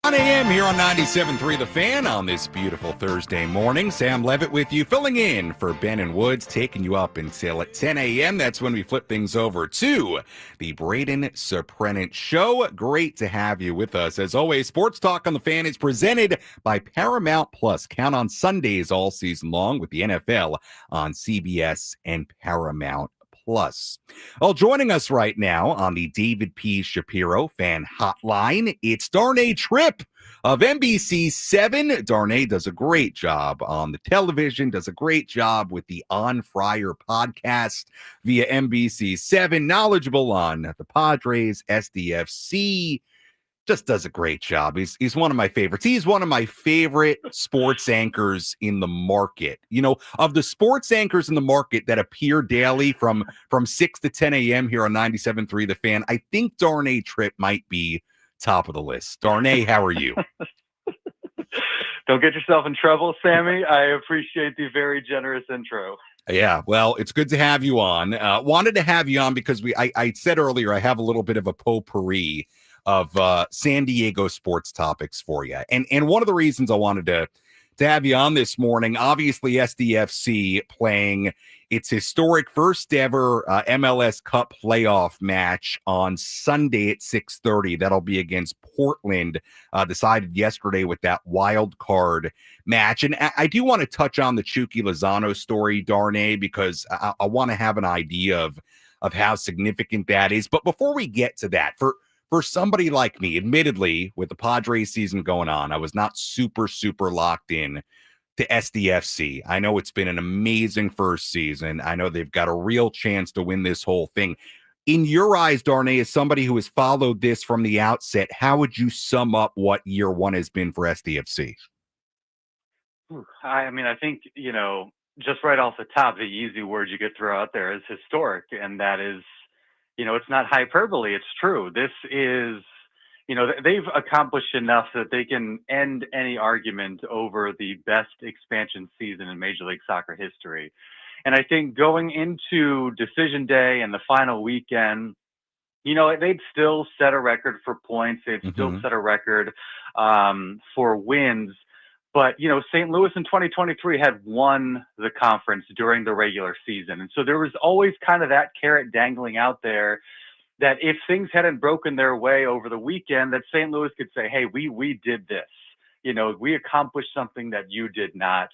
1 a.m. here on 97.3 The Fan on this beautiful Thursday morning. Sam Levitt with you, filling in for Ben and Woods, taking you up until at 10 a.m. That's when we flip things over to the Braden Surprenant Show. Great to have you with us. As always, Sports Talk on The Fan is presented by Paramount Plus. Count on Sundays all season long with the NFL on CBS and Paramount Plus. Well, joining us right now on the David P. Shapiro Fan Hotline, it's Darnay Trip of NBC7. Darnay does a great job on the television, does a great job with the On Fryer podcast via NBC7, knowledgeable on the Padres, SDFC, just does a great job. He's one of my favorites. He's one of my favorite sports anchors in the market. You know, of the sports anchors in the market that appear daily from 6 to 10 a.m. here on 97.3 The Fan, I think Darnay Trip might be top of the list. Darnay, how are you? Don't get yourself in trouble, Sammy. I appreciate the very generous intro. Yeah, well, it's good to have you on. Wanted to have you on because I said earlier I have a little bit of a potpourri of San Diego sports topics for you. And one of the reasons I wanted to have you on this morning, obviously SDFC playing its historic first ever MLS Cup playoff match on Sunday at 6:30. That'll be against Portland, decided yesterday with that wild card match. And I do want to touch on the Chucky Lozano story, Darnay, because I want to have an idea of how significant that is. But before we get to that, for somebody like me, admittedly, with the Padres season going on, I was not super locked in to SDFC. I know it's been an amazing first season. I know they've got a real chance to win this whole thing. In your eyes, Darnay, as somebody who has followed this from the outset, how would you sum up what year one has been for SDFC? I mean, I think, just right off the top, the easy word you could throw out there is historic. And that is, it's not hyperbole. It's true. This is, they've accomplished enough that they can end any argument over the best expansion season in Major League Soccer history. And I think going into decision day and the final weekend, they'd still set a record for points. They'd still set a record for wins. But, St. Louis in 2023 had won the conference during the regular season. And so there was always kind of that carrot dangling out there that if things hadn't broken their way over the weekend, that St. Louis could say, hey, we did this. We accomplished something that you did not.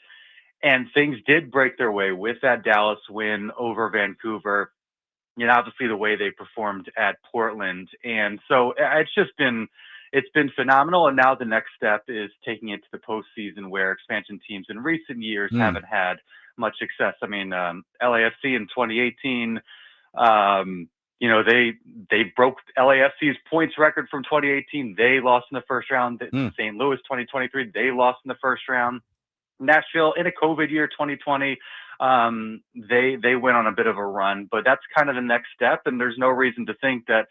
And things did break their way with that Dallas win over Vancouver. Obviously the way they performed at Portland. And so it's been phenomenal. And now the next step is taking it to the postseason, where expansion teams in recent years haven't had much success. I mean, LAFC in 2018, they broke LAFC's points record from 2018. They lost in the first round. St. Louis 2023, they lost in the first round. Nashville in a COVID year, 2020, they went on a bit of a run, but that's kind of the next step. And there's no reason to think that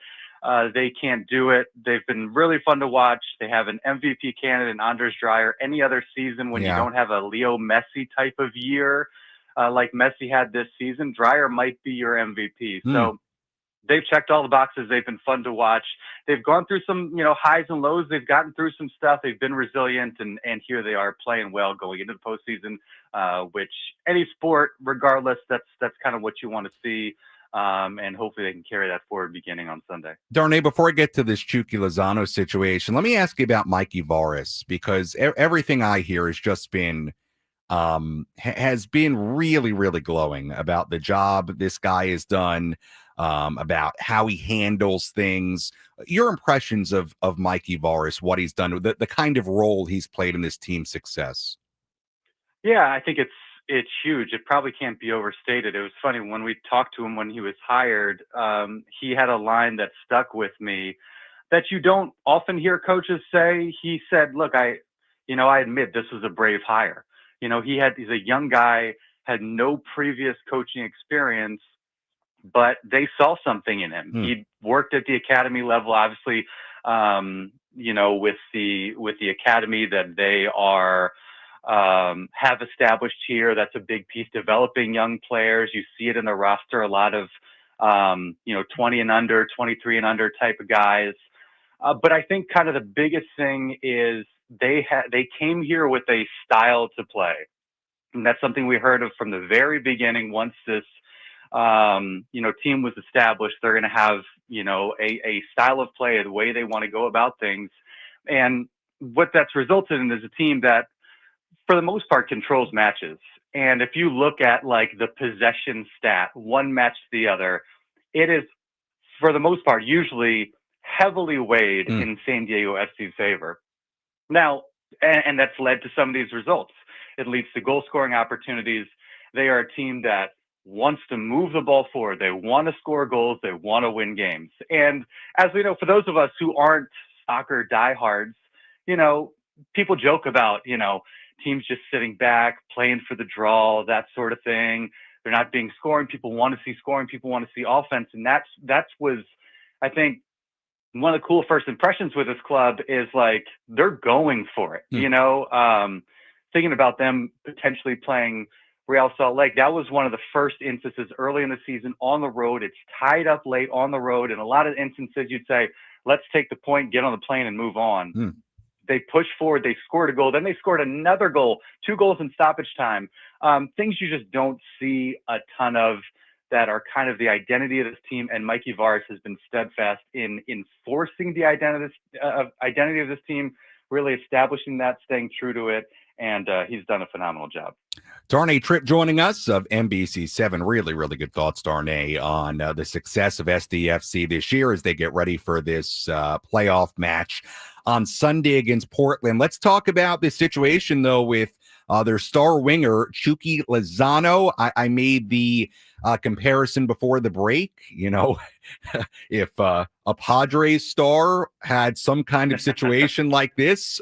they can't do it. They've been really fun to watch. They have an MVP candidate in Andres Dreyer. Any other season when you don't have a Leo Messi type of year like Messi had this season, Dreyer might be your MVP. So they've checked all the boxes. They've been fun to watch. They've gone through some, highs and lows. They've gotten through some stuff. They've been resilient, and here they are playing well going into the postseason, which any sport, regardless, that's kind of what you want to see. And hopefully they can carry that forward beginning on Sunday. Darnay, before I get to this Chucky Lozano situation, let me ask you about Mikey Varis, because everything I hear has just been has been really glowing about the job this guy has done, about how he handles things. Your impressions of Mikey Varis, what he's done, the kind of role he's played in this team's success. Yeah, I think it's huge. It probably can't be overstated. It was funny when we talked to him when he was hired. He had a line that stuck with me that you don't often hear coaches say. He said, "Look, I admit this was a brave hire. He's a young guy, had no previous coaching experience, but they saw something in him. He worked at the academy level, obviously, with the academy that they are." Have established here. That's a big piece, developing young players. You see it in the roster, a lot of 20 and under, 23 and under type of guys. But I think kind of the biggest thing is they came here with a style to play. And that's something we heard of from the very beginning. Once this, team was established, they're going to have, a style of play, the way they want to go about things. And what that's resulted in is a team that, for the most part, controls matches. And if you look at like the possession stat, one match to the other, it is, for the most part, usually heavily weighed in San Diego SC's favor. Now, and that's led to some of these results. It leads to goal scoring opportunities. They are a team that wants to move the ball forward. They want to score goals. They want to win games. And as we know, for those of us who aren't soccer diehards, people joke about, teams just sitting back, playing for the draw, that sort of thing. They're not being scoring. People want to see scoring. People want to see offense. And that was, I think, one of the cool first impressions with this club is like, they're going for it, thinking about them potentially playing Real Salt Lake. That was one of the first instances early in the season on the road. It's tied up late on the road. In a lot of instances, you'd say, let's take the point, get on the plane and move on. They pushed forward. They scored a goal. Then they scored another goal, 2 goals in stoppage time. Things you just don't see a ton of that are kind of the identity of this team. And Mikey Vares has been steadfast in enforcing the identity of this team, really establishing that, staying true to it. And he's done a phenomenal job. Darnay Trip joining us of NBC7. Really, really good thoughts, Darnay, on the success of SDFC this year as they get ready for this playoff match on Sunday against Portland. Let's talk about this situation, though, with their star winger, Chucky Lozano. I made the comparison before the break. If a Padres star had some kind of situation like this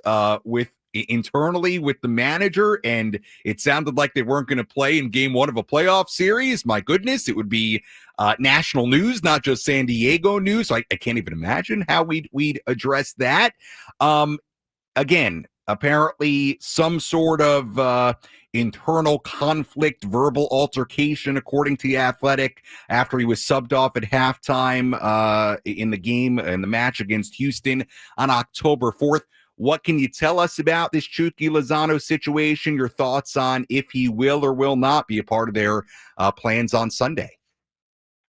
internally with the manager, and it sounded like they weren't going to play in game 1 of a playoff series, my goodness, it would be national news, not just San Diego news. So I can't even imagine how we'd address that. Again, apparently some sort of internal conflict, verbal altercation, according to The Athletic, after he was subbed off at halftime in the match against Houston on October 4th. What can you tell us about this Chucky Lozano situation? Your thoughts on if he will or will not be a part of their plans on Sunday?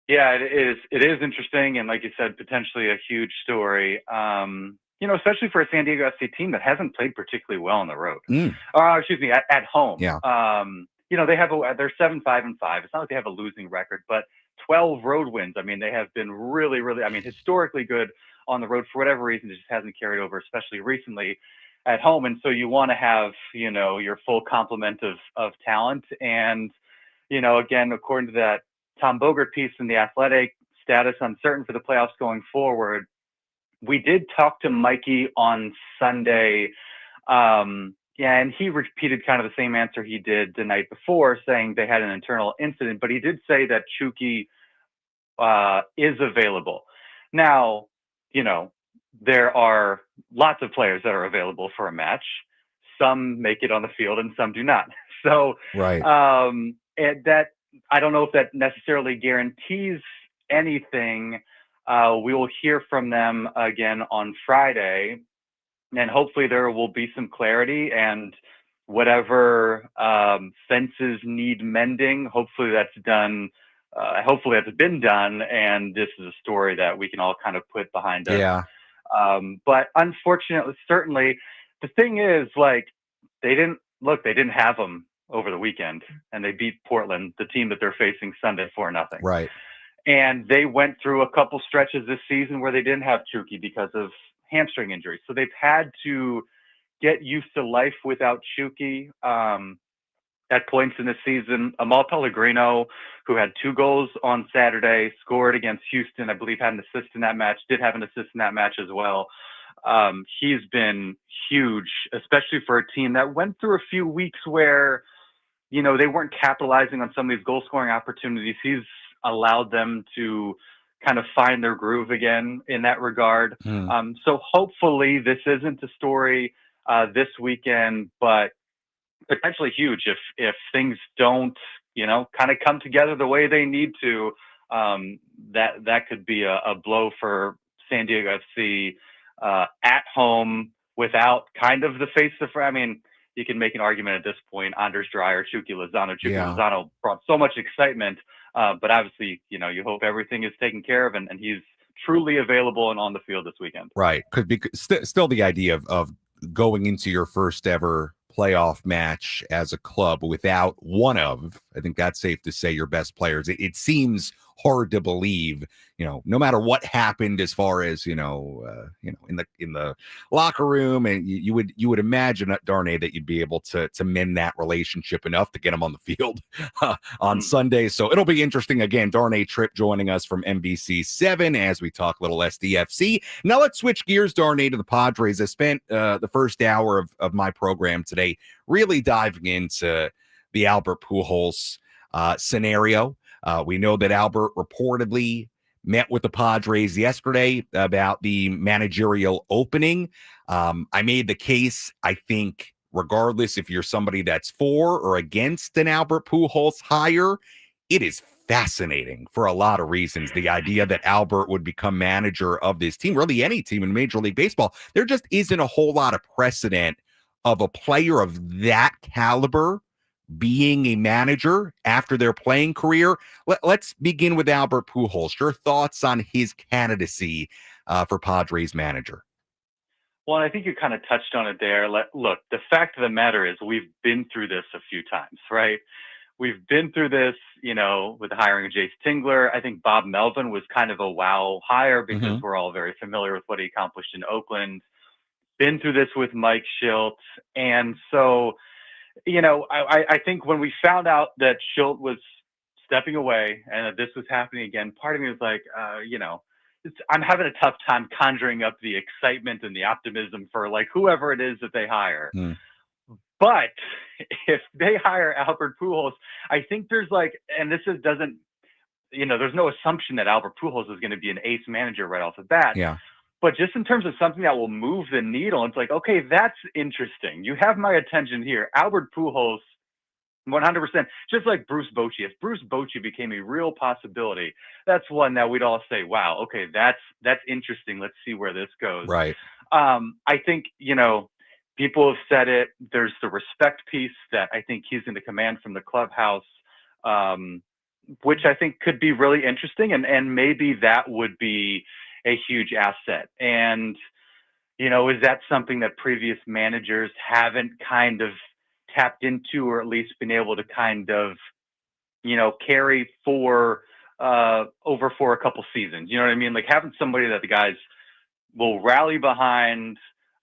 Yeah, it is interesting. And like you said, potentially a huge story, especially for a San Diego SC team that hasn't played particularly well on the road. At home. Yeah. They're 7-5-5. It's not like they have a losing record, but 12 road wins. I mean, they have been really, really, historically good on the road. For whatever reason, it just hasn't carried over, especially recently at home. And so you want to have, your full complement of talent. And, again, according to that Tom Bogert piece in The Athletic, status uncertain for the playoffs going forward. We did talk to Mikey on Sunday. And he repeated kind of the same answer he did the night before, saying they had an internal incident, but he did say that Chucky is available. Now, there are lots of players that are available for a match. Some make it on the field and some do not. So, right. And that, I don't know if that necessarily guarantees anything. We will hear from them again on Friday, and hopefully there will be some clarity, and whatever fences need mending, hopefully that's done. Hopefully that's been done, and this is a story that we can all kind of put behind us. Yeah. But unfortunately, certainly, the thing is, like, they didn't have them over the weekend, and they beat Portland, the team that they're facing Sunday, 4-0. Right. And they went through a couple stretches this season where they didn't have Chucky because of hamstring injuries. So they've had to get used to life without Chucky. At points in the season, Amal Pellegrino, who had 2 goals on Saturday, scored against Houston, I believe had an assist in that match, did have an assist in that match as well. He's been huge, especially for a team that went through a few weeks where, they weren't capitalizing on some of these goal scoring opportunities. He's allowed them to kind of find their groove again in that regard. So hopefully this isn't a story this weekend, but potentially huge if things don't, kind of come together the way they need to. That could be a blow for San Diego FC at home without kind of the face of, I mean, you can make an argument at this point, Anders Dreyer, Chucky Lozano. Lozano brought so much excitement, but obviously, you hope everything is taken care of and he's truly available and on the field this weekend. Right. Could be still the idea of going into your first ever playoff match as a club without one of, I think that's safe to say, your best players. It seems hard to believe, no matter what happened as far as, in the locker room, and you would imagine, Darnay, that you'd be able to mend that relationship enough to get them on the field on Sunday. So it'll be interesting. Again, Darnay Trip joining us from NBC7 as we talk little SDFC. Now let's switch gears, Darnay, to the Padres. I spent the first hour of my program today really diving into the Albert Pujols scenario. We know that Albert reportedly met with the Padres yesterday about the managerial opening. I made the case, I think, regardless if you're somebody that's for or against an Albert Pujols hire, it is fascinating for a lot of reasons. The idea that Albert would become manager of this team, really any team in Major League Baseball, there just isn't a whole lot of precedent of a player of that caliber being a manager after their playing career. Let's begin with Albert Pujols. Your thoughts on his candidacy for Padres manager? Well, I think you kind of touched on it there. Look, the fact of the matter is we've been through this a few times, right? We've been through this, with the hiring of Jace Tingler. I think Bob Melvin was kind of a wow hire because we're all very familiar with what he accomplished in Oakland. Been through this with Mike Schilt. And so, I think when we found out that Schilt was stepping away and that this was happening again, part of me was like, I'm having a tough time conjuring up the excitement and the optimism for like whoever it is that they hire. But if they hire Albert Pujols, I think there's there's no assumption that Albert Pujols is going to be an ace manager right off the bat. Yeah. But just in terms of something that will move the needle, it's like, okay, that's interesting. You have my attention here. Albert Pujols, 100%, just like Bruce Bochy. If Bruce Bochy became a real possibility, that's one that we'd all say, wow, okay, that's interesting. Let's see where this goes. Right. I think, people have said it. There's the respect piece that I think he's going to command from the clubhouse, which I think could be really interesting. And maybe that would be a huge asset. And, is that something that previous managers haven't kind of tapped into, or at least been able to kind of, carry over for a couple seasons? You know what I mean? Like having somebody that the guys will rally behind,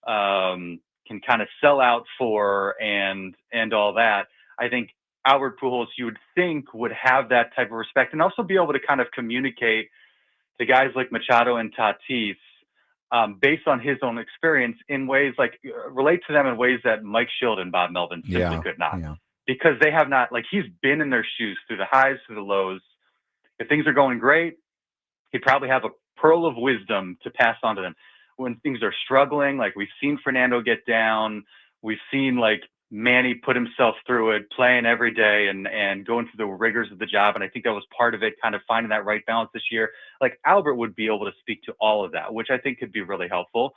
can kind of sell out for and all that. I think Albert Pujols, you would think, would have that type of respect and also be able to kind of communicate to guys like Machado and Tatis, based on his own experience, in ways like relate to them in ways that Mike Schilt and Bob Melvin simply could not, because they have not, like, he's been in their shoes through the highs, through the lows. If things are going great, he'd probably have a pearl of wisdom to pass on to them. When things are struggling, like we've seen Fernando get down, we've seen like Manny put himself through it, playing every day and going through the rigors of the job. And I think that was part of it, kind of finding that right balance this year. Like Albert would be able to speak to all of that, which I think could be really helpful.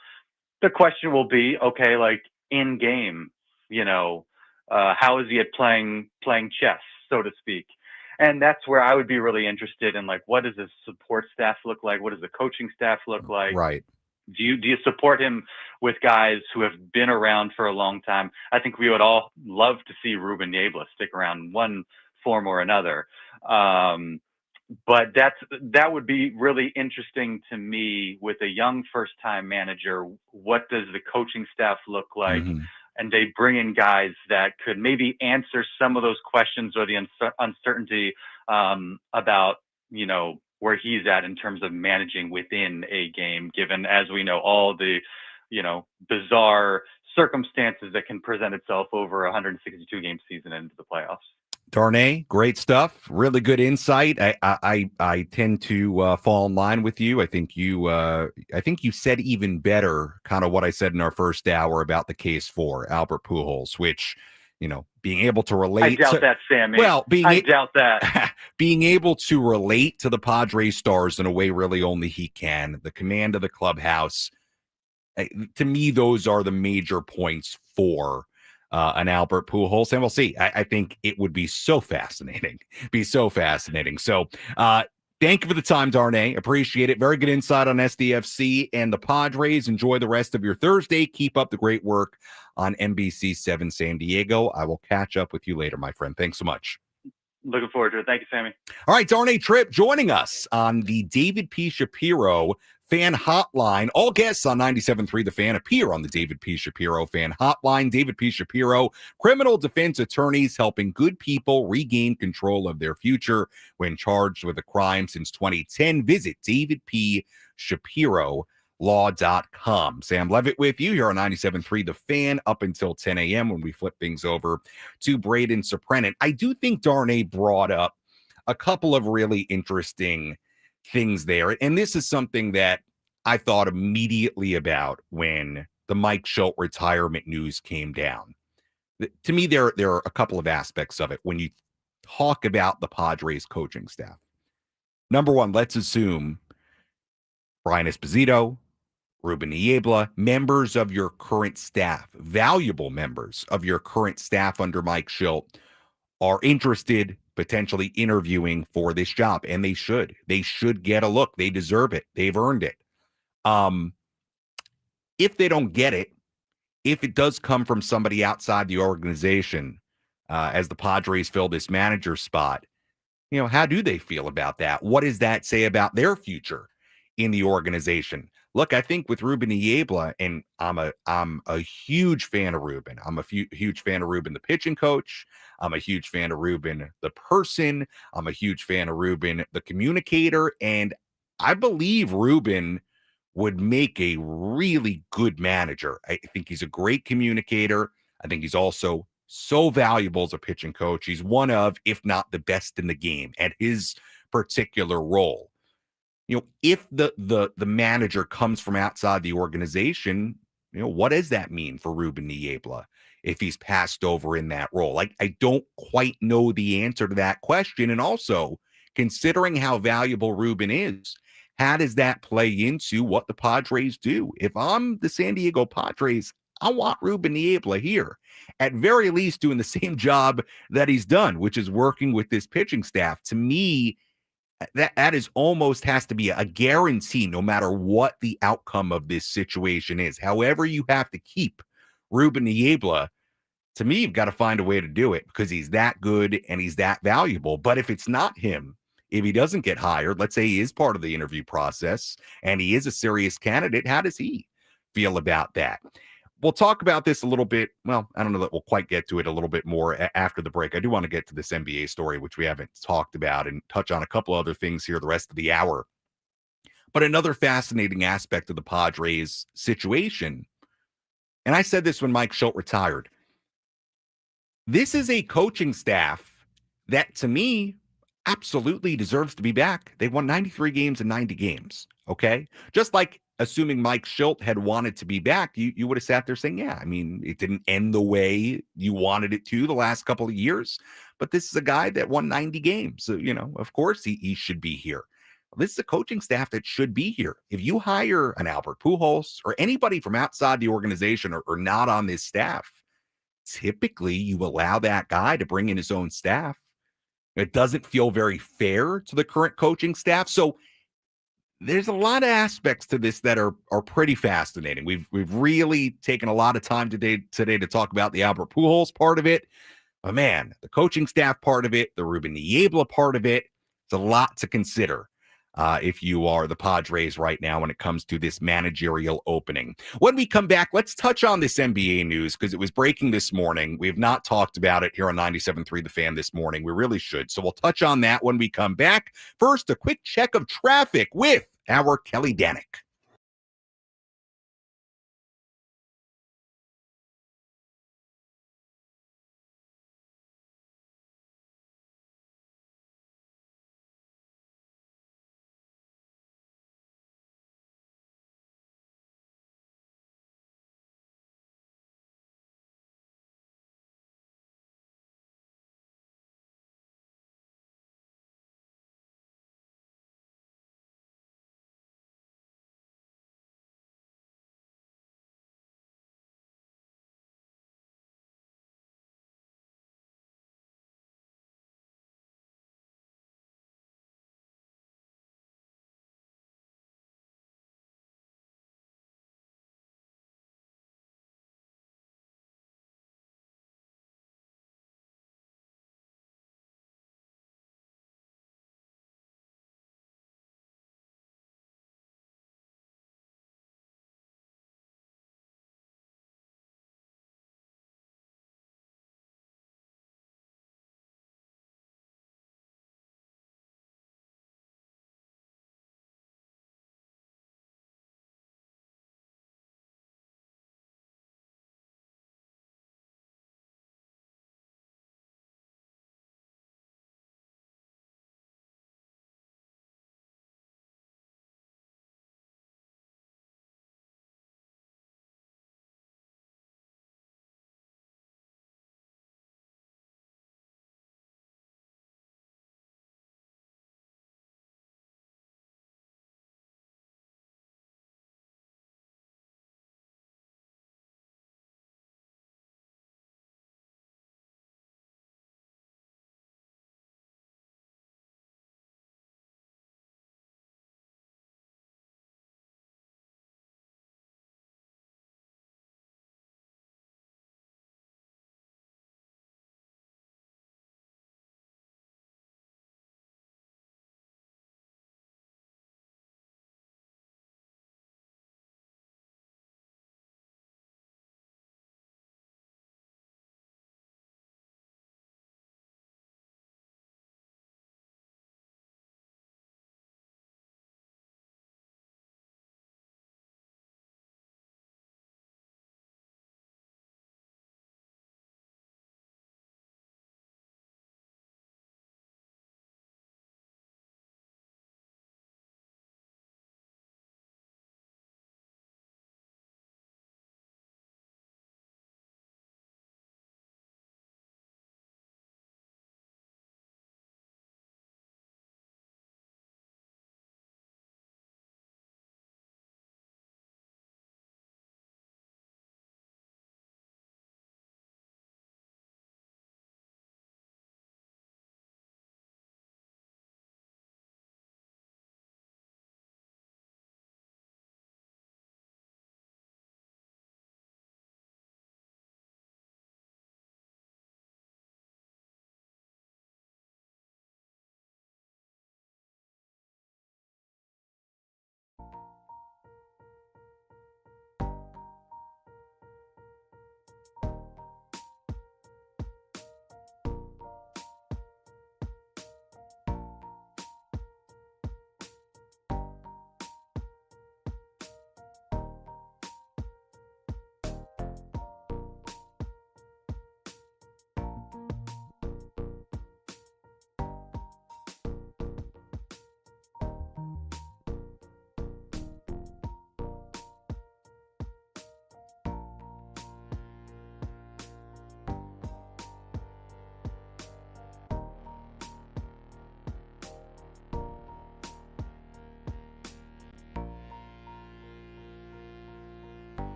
The question will be, okay, like in game, how is he at playing chess, so to speak? And that's where I would be really interested in, like, what does his support staff look like? What does the coaching staff look like? Right. Do you support him with guys who have been around for a long time? I think we would all love to see Ruben Niebla stick around in one form or another. But that would be really interesting to me with a young first-time manager. What does the coaching staff look like? And they bring in guys that could maybe answer some of those questions or the uncertainty about, where he's at in terms of managing within a game, given, as we know, all the, bizarre circumstances that can present itself over a 162-game season into the playoffs. Darnay, great stuff. Really good insight. I tend to fall in line with you. I think you said even better kind of what I said in our first hour about the case for Albert Pujols, which, being able to relate. I doubt that, Sammy. Well, I doubt that. Being able to relate to the Padres stars in a way really only he can. The command of the clubhouse. To me, those are the major points for an Albert Pujols, and we'll see. I think it would be so fascinating. So, thank you for the time, Darnay. Appreciate it. Very good insight on SDFC and the Padres. Enjoy the rest of your Thursday. Keep up the great work on NBC 7 San Diego. I will catch up with you later, my friend. Thanks so much. Looking forward to it. Thank you, Sammy. All right, Darnay Trip joining us on the David P. Shapiro Fan Hotline. All guests on 97.3 The Fan appear on the David P. Shapiro Fan Hotline. David P. Shapiro, criminal defense attorneys helping good people regain control of their future when charged with a crime since 2010. Visit davidpshapiro.law.com. Sam Levitt with you here on 97.3 The Fan up until 10 a.m. when we flip things over to Braden Soprenin. I do think Darnay brought up a couple of really interesting things there. And this is something that I thought immediately about when the Mike Schultz retirement news came down. To me, there are a couple of aspects of it when you talk about the Padres coaching staff. Number one, let's assume Brian Esposito, Ruben Niebla, members of your current staff, valuable members of your current staff under Mike Schultz, are interested, potentially interviewing for this job, and they should. They should get a look. They deserve it. They've earned it. If they don't get it, if it does come from somebody outside the organization, as the Padres fill this manager spot, how do they feel about that? What does that say about their future in the organization? Look, I think with Ruben Niebla, and I'm a huge fan of Ruben. I'm a huge fan of Ruben, the pitching coach. I'm a huge fan of Ruben, the person. I'm a huge fan of Ruben, the communicator. And I believe Ruben would make a really good manager. I think he's a great communicator. I think he's also so valuable as a pitching coach. He's one of, if not the best in the game at his particular role. If the manager comes from outside the organization, what does that mean for Ruben Niebla if he's passed over in that role? I don't quite know the answer to that question. And also, considering how valuable Ruben is, how does that play into what the Padres do? If I'm the San Diego Padres, I want Ruben Niebla here, at very least doing the same job that he's done, which is working with this pitching staff. To me, that is almost has to be a guarantee no matter what the outcome of this situation is. However, you have to keep Ruben Niebla. To me, you've got to find a way to do it because he's that good and he's that valuable. But if it's not him, if he doesn't get hired, let's say he is part of the interview process and he is a serious candidate, how does he feel about that? We'll talk about this a little bit. Well, I don't know that we'll quite get to it a little bit more after the break. I do want to get to this NBA story, which we haven't talked about, and touch on a couple other things here the rest of the hour. But another fascinating aspect of the Padres situation, and I said this when Mike Schultz retired, this is a coaching staff that, to me, absolutely deserves to be back. They won 93 games in 90 games, okay? Just like assuming Mike Schultz had wanted to be back, you would have sat there saying, yeah, I mean, it didn't end the way you wanted it to the last couple of years, but this is a guy that won 90 games. So, of course he should be here. This is a coaching staff that should be here. If you hire an Albert Pujols or anybody from outside the organization or not on this staff, typically you allow that guy to bring in his own staff. It doesn't feel very fair to the current coaching staff. So there's a lot of aspects to this that are pretty fascinating. We've really taken a lot of time today to talk about the Albert Pujols part of it. But man, the coaching staff part of it, the Ruben Niebla part of it, it's a lot to consider if you are the Padres right now when it comes to this managerial opening. When we come back, let's touch on this NBA news because it was breaking this morning. We have not talked about it here on 97.3 The Fan this morning. We really should. So we'll touch on that when we come back. First, a quick check of traffic with our Kelly Danick.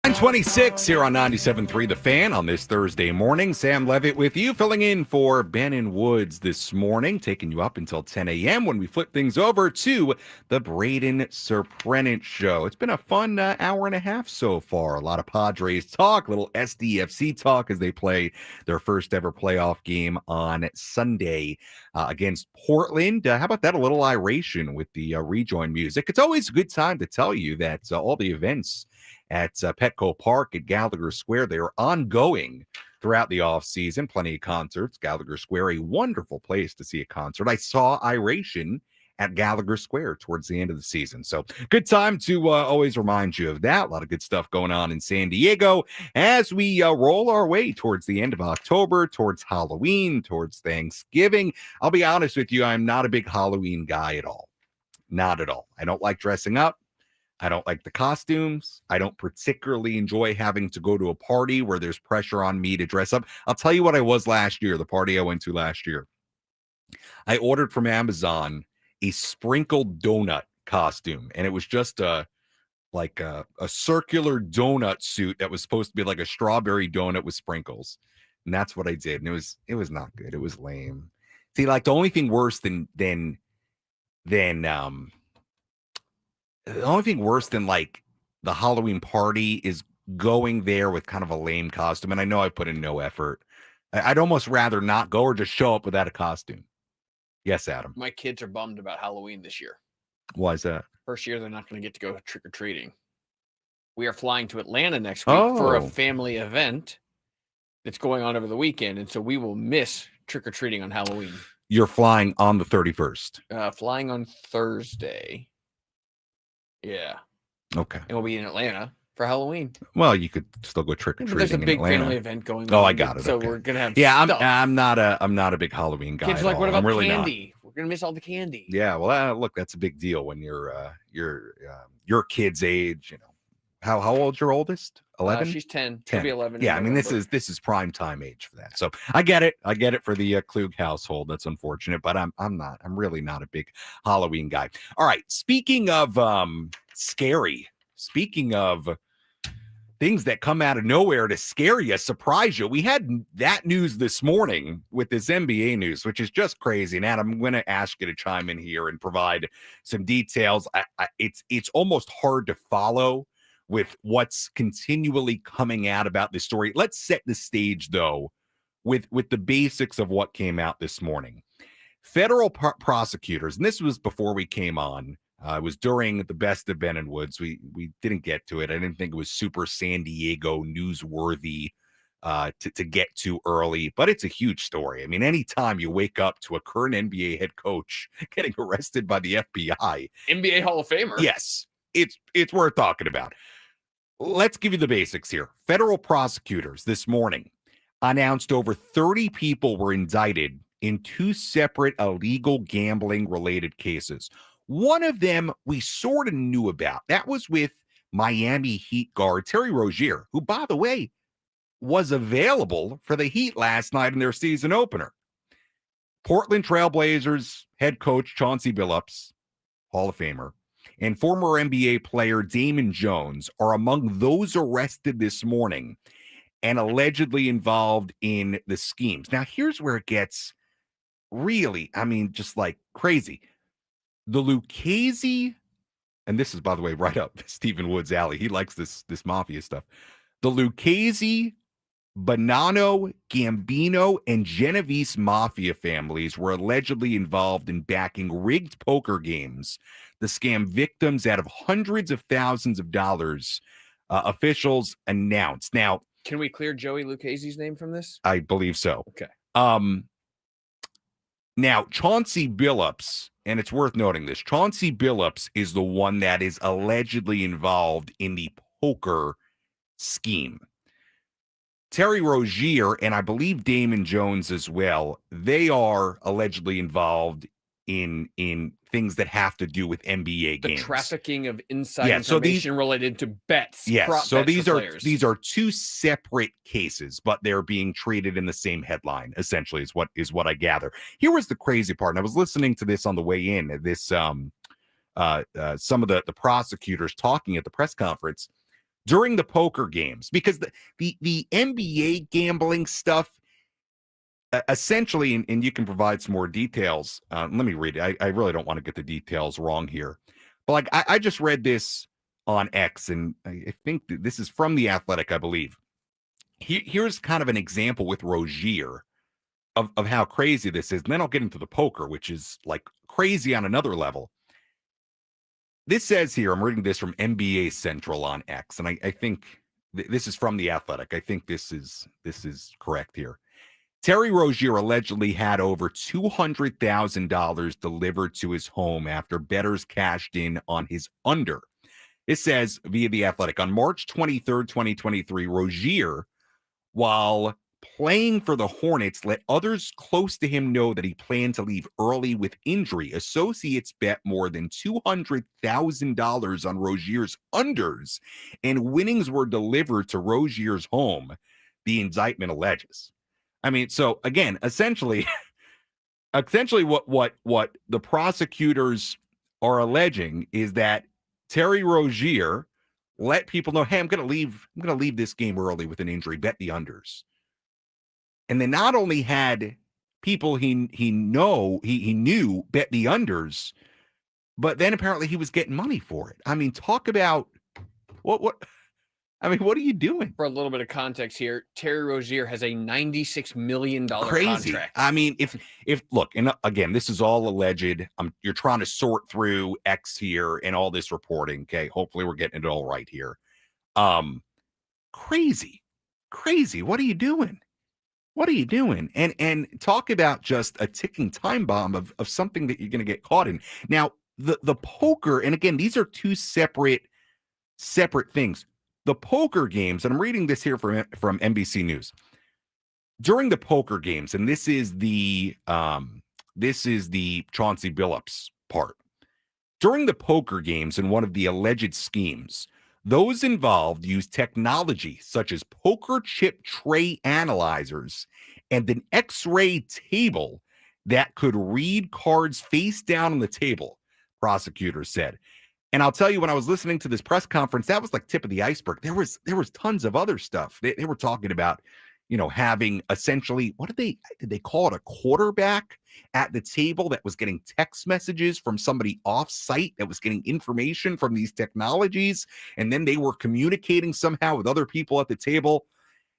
9:26 here on 97.3 The Fan on this Thursday morning. Sam Levitt with you, filling in for Ben and Woods this morning, taking you up until 10 a.m. when we flip things over to the Braden Surprenant Show. It's been a fun hour and a half so far. A lot of Padres talk, little SDFC talk as they play their first ever playoff game on Sunday against Portland. How about that? A little iration with the rejoin music. It's always a good time to tell you that all the events at Petco Park at Gallagher Square, they are ongoing throughout the offseason. Plenty of concerts. Gallagher Square, a wonderful place to see a concert. I saw Iration at Gallagher Square towards the end of the season. So good time to always remind you of that. A lot of good stuff going on in San Diego as we roll our way towards the end of October, towards Halloween, towards Thanksgiving. I'll be honest with you, I'm not a big Halloween guy at all. Not at all. I don't like dressing up. I don't like the costumes. I don't particularly enjoy having to go to a party where there's pressure on me to dress up. I'll tell you what I was last year, the party I went to last year. I ordered from Amazon a sprinkled donut costume, and it was just a circular donut suit that was supposed to be like a strawberry donut with sprinkles. And that's what I did. And it was not good. It was lame. See, like the only thing worse than like the Halloween party is going there with kind of a lame costume. And I know I put in no effort. I'd almost rather not go or just show up without a costume. Yes, Adam. My kids are bummed about Halloween this year. Why is that? First year, they're not going to get to go trick-or-treating. We are flying to Atlanta next week for a family event that's going on over the weekend. And so we will miss trick-or-treating on Halloween. You're flying on the 31st. Flying on Thursday. Yeah. Okay. And we'll be in Atlanta for Halloween. Well, you could still go trick-or-treating. There's a big in Atlanta. family event going on. Oh, I got it. So okay. we're gonna have stuff. I'm not a big Halloween guy. Kids are like, all. what about I'm really candy? We're gonna miss all the candy. Yeah, well, look, that's a big deal when you're your kid's age. You know, how old's your oldest? 11. She's 10. She'll be 11. Yeah, I mean this is prime time age for that. So I get it. I get it for the Klug household. That's unfortunate, but I'm really not a big Halloween guy. All right. Speaking of scary. Speaking of things that come out of nowhere to scare you, surprise you. We had that news this morning with this NBA news, which is just crazy. And Adam, I'm going to ask you to chime in here and provide some details. It's almost hard to follow with what's continually coming out about this story. Let's set the stage, though, with the basics of what came out this morning. Federal prosecutors, and this was before we came on, it was during the best of Ben and Woods. We didn't get to it. I didn't think it was super San Diego newsworthy to get to early, but it's a huge story. I mean, anytime you wake up to a current NBA head coach getting arrested by the FBI, NBA Hall of Famer. Yes, it's worth talking about. Let's give you the basics here. Federal prosecutors this morning announced over 30 people were indicted in 2 separate illegal gambling related cases. One of them we sort of knew about. That was with Miami Heat guard Terry Rozier, who, by the way, was available for the Heat last night in their season opener. Portland Trailblazers head coach Chauncey Billups, Hall of Famer, and former NBA player Damon Jones are among those arrested this morning and allegedly involved in the schemes. Now, here's where it gets really, just like crazy. The Lucchese, and this is, by the way, right up Stephen Wood's alley. He likes this mafia stuff. The Lucchese, Bonanno, Gambino, and Genovese mafia families were allegedly involved in backing rigged poker games to scam victims out of hundreds of thousands of dollars, officials announced. Now, can we clear Joey Lucchese's name from this? I believe so. Okay. Now, Chauncey Billups, and it's worth noting this, Chauncey Billups is the one that is allegedly involved in the poker scheme. Terry Rozier, and I believe Damon Jones as well, they are allegedly involved in things that have to do with NBA games. The trafficking of inside information related to bets. Yes, so these are 2 separate cases, but they're being treated in the same headline, essentially, is what I gather. Here was the crazy part, and I was listening to this on the way in, some of the prosecutors talking at the press conference. during the poker games, because the NBA gambling stuff, essentially, and you can provide some more details. Let me read it. I really don't want to get the details wrong here. But like I just read this on X, and I think this is from The Athletic, I believe. Here's kind of an example with Rozier of how crazy this is. And then I'll get into the poker, which is like crazy on another level. This says here, I'm reading this from NBA Central on X, and I think this is from The Athletic. I think this is correct here. Terry Rozier allegedly had over $200,000 delivered to his home after bettors cashed in on his under. It says via The Athletic, on March 23rd, 2023, Rozier, while playing for the Hornets, let others close to him know that he planned to leave early with injury. Associates bet more than $200,000 on Rozier's unders, and winnings were delivered to Rozier's home, the indictment alleges. I mean, so again, essentially what the prosecutors are alleging is that Terry Rozier let people know, hey, I'm going to leave this game early with an injury, bet the unders. And then not only had people he knew bet the unders, but then apparently he was getting money for it. I mean, talk about what are you doing? For a little bit of context here, Terry Rozier has a $96 million Crazy contract. I mean, if look, and again, this is all alleged. You're trying to sort through X here and all this reporting. Okay, hopefully we're getting it all right here. Crazy. What are you doing? And talk about just a ticking time bomb of something that you're going to get caught in. Now, the poker, and again, these are two separate things. The poker games, and I'm reading this here from NBC News. During the poker games, and this is the Chauncey Billups part. During the poker games in one of the alleged schemes, those involved used technology such as poker chip tray analyzers and an X-ray table that could read cards face down on the table, prosecutors said. And I'll tell you, when I was listening to this press conference, that was like tip of the iceberg. There was tons of other stuff. They were talking about, having essentially, what did they call it? A quarterback at the table that was getting text messages from somebody off site that was getting information from these technologies. And then they were communicating somehow with other people at the table.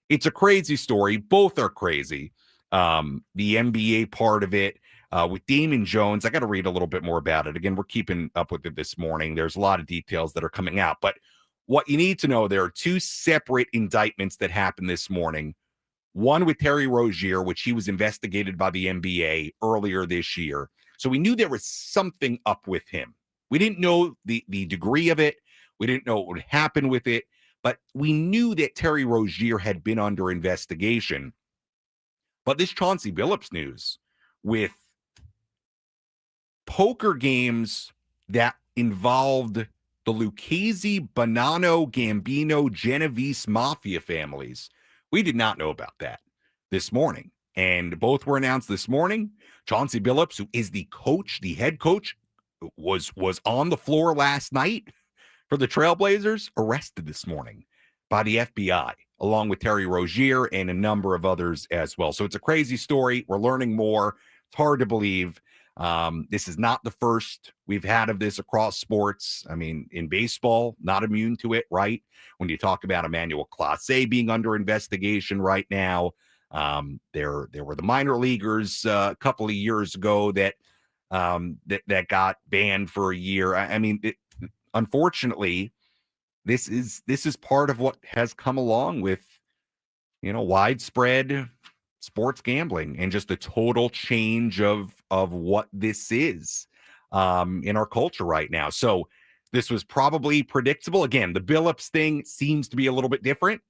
It's a crazy story. Both are crazy. The NBA part of it, with Damon Jones, I got to read a little bit more about it. Again, we're keeping up with it this morning. There's a lot of details that are coming out. But what you need to know, there are two separate indictments that happened this morning. One with Terry Rozier, which he was investigated by the NBA earlier this year. So we knew there was something up with him. We didn't know the degree of it. We didn't know what would happen with it. But we knew that Terry Rozier had been under investigation. But this Chauncey Billups news with poker games that involved the Lucchese, Bonanno, Gambino, Genovese mafia families. We did not know about that this morning. And both were announced this morning. Chauncey Billups, who is the coach, the head coach, was on the floor last night for the Trailblazers, arrested this morning by the FBI, along with Terry Rozier and a number of others as well. So it's a crazy story. We're learning more. It's hard to believe. This is not the first we've had of this across sports. I mean, in baseball, not immune to it, right? When you talk about Emmanuel Clase being under investigation right now, there were the minor leaguers a couple of years ago that got banned for a year. I mean, unfortunately, this is part of what has come along with, widespread sports gambling and just a total change of what this is in our culture right now. So this was probably predictable. Again, the Billups thing seems to be a little bit different.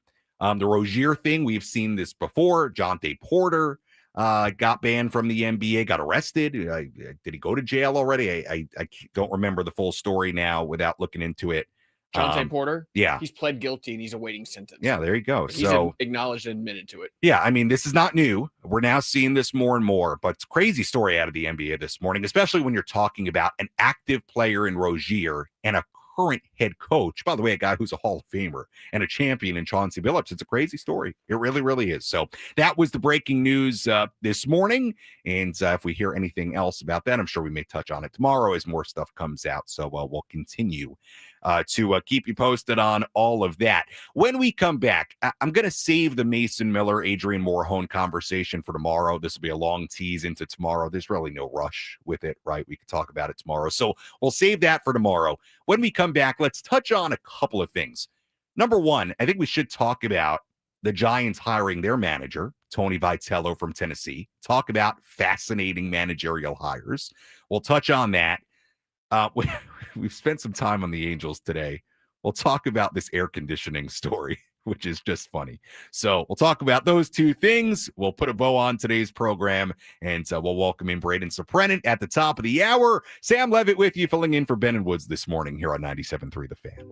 The Rozier thing, we've seen this before. Jonte Porter got banned from the NBA, got arrested. Did he go to jail already? I don't remember the full story now without looking into it. Jonte Porter? Yeah. He's pled guilty and he's awaiting sentence. Yeah, there you go. He's acknowledged and admitted to it. Yeah, I mean, this is not new. We're now seeing this more and more, but it's a crazy story out of the NBA this morning, especially when you're talking about an active player in Rozier and a current head coach. By the way, a guy who's a Hall of Famer and a champion in Chauncey Billups. It's a crazy story. It really, really is. So that was the breaking news this morning. And if we hear anything else about that, I'm sure we may touch on it tomorrow as more stuff comes out. So we'll continue to keep you posted on all of that. When we come back, I'm going to save the Mason Miller, Adrian Morhone conversation for tomorrow. This will be a long tease into tomorrow. There's really no rush with it, right? We could talk about it tomorrow. So we'll save that for tomorrow. When we come back, let's touch on a couple of things. Number one, I think we should talk about the Giants hiring their manager, Tony Vitello from Tennessee. Talk about fascinating managerial hires. We'll touch on that. We've spent some time on the Angels today. We'll talk about this air conditioning story, which is just funny. So we'll talk about those two things. We'll put a bow on today's program, and we'll welcome in Braden Soprenin at the top of the hour. Sam Levitt with you, filling in for Ben and Woods this morning here on 97.3 The Fan.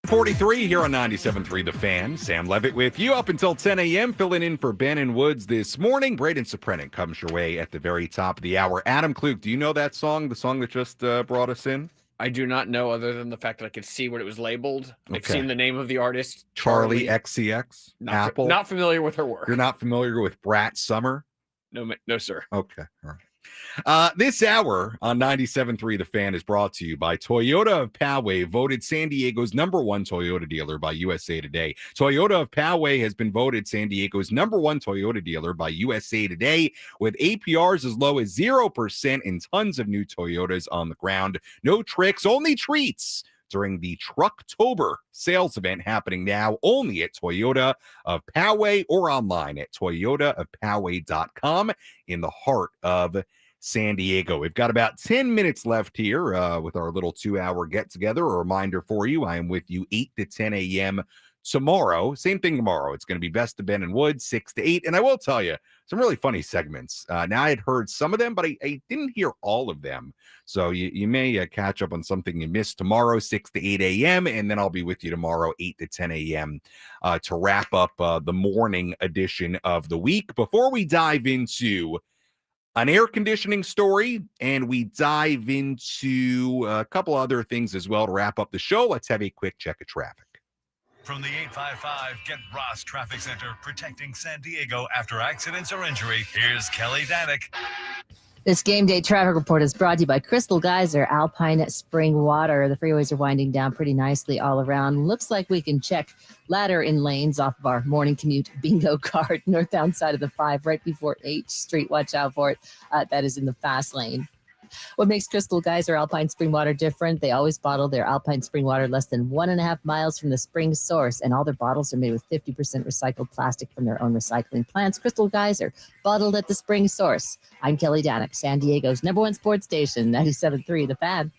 43 here on 97.3 The Fan. Sam Levitt with you up until 10 a.m. filling in for Ben and Woods this morning. Braden Soprenin comes your way at the very top of the hour. Adam Klug, do you know that song, the song that just brought us in? I do not know, other than the fact that I could see what it was labeled. Okay. I've seen the name of the artist. Charlie XCX? Apple? Not familiar with her work. You're not familiar with Brat Summer? No, sir. Okay. All right. This hour on 97.3 The Fan is brought to you by Toyota of Poway, voted San Diego's #1 Toyota dealer by USA Today. Toyota of Poway has been voted San Diego's #1 Toyota dealer by USA Today, with APRs as low as 0% and tons of new Toyotas on the ground. No tricks, only treats during the Trucktober sales event happening now only at Toyota of Poway or online at toyotaofpoway.com in the heart of San Diego. We've got about 10 minutes left here with our little 2-hour get-together. A reminder for you, I am with you 8 to 10 a.m. tomorrow. Same thing tomorrow. It's going to be Best of Ben and Woods, 6 to 8. And I will tell you, some really funny segments. Now, I had heard some of them, but I didn't hear all of them. So you may catch up on something you missed tomorrow, 6 to 8 a.m., and then I'll be with you tomorrow, 8 to 10 a.m., to wrap up the morning edition of the week. Before we dive into an air conditioning story, and we dive into a couple other things as well to wrap up the show, let's have a quick check of traffic. From the 855 Get Ross Traffic Center, protecting San Diego after accidents or injury, here's Kelly Danick. This game day traffic report is brought to you by Crystal Geyser, Alpine Spring Water. The freeways are winding down pretty nicely all around. Looks like we can check ladder in lanes off of our morning commute bingo card, northbound side of the 5, right before H Street. Watch out for it. That is in the fast lane. What makes Crystal Geyser Alpine Spring Water different? They always bottle their Alpine Spring Water less than 1.5 miles from the spring source, and all their bottles are made with 50% recycled plastic from their own recycling plants. Crystal Geyser, bottled at the spring source. I'm Kelly Danick, San Diego's #1 sports station, 97.3 The Fan.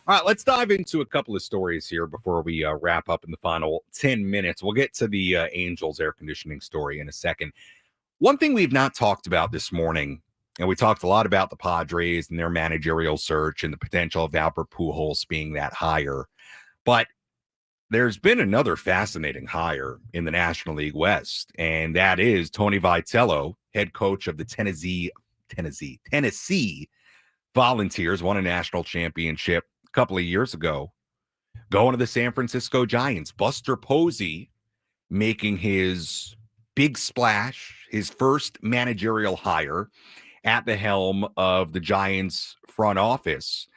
All right, let's dive into a couple of stories here before we wrap up in the final 10 minutes. We'll get to the Angels air conditioning story in a second. One thing we've not talked about this morning, and we talked a lot about the Padres and their managerial search and the potential of Albert Pujols being that hire. But there's been another fascinating hire in the National League West, and that is Tony Vitello, head coach of the Tennessee Volunteers, won a national championship a couple of years ago, going to the San Francisco Giants. Buster Posey making his big splash, his first managerial hire at the helm of the Giants front office.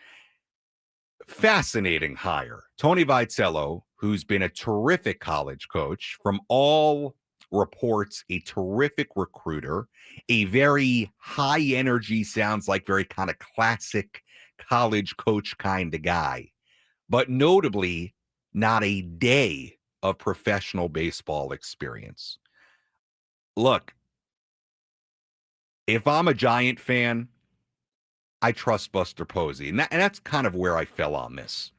Fascinating hire. Tony Vitello, who's been a terrific college coach, from all reports, a terrific recruiter, a very high energy, sounds like very kind of classic college coach kind of guy, but notably not a day of professional baseball experience. Look, if I'm a Giant fan, I trust Buster Posey. And that's kind of where I fell on this.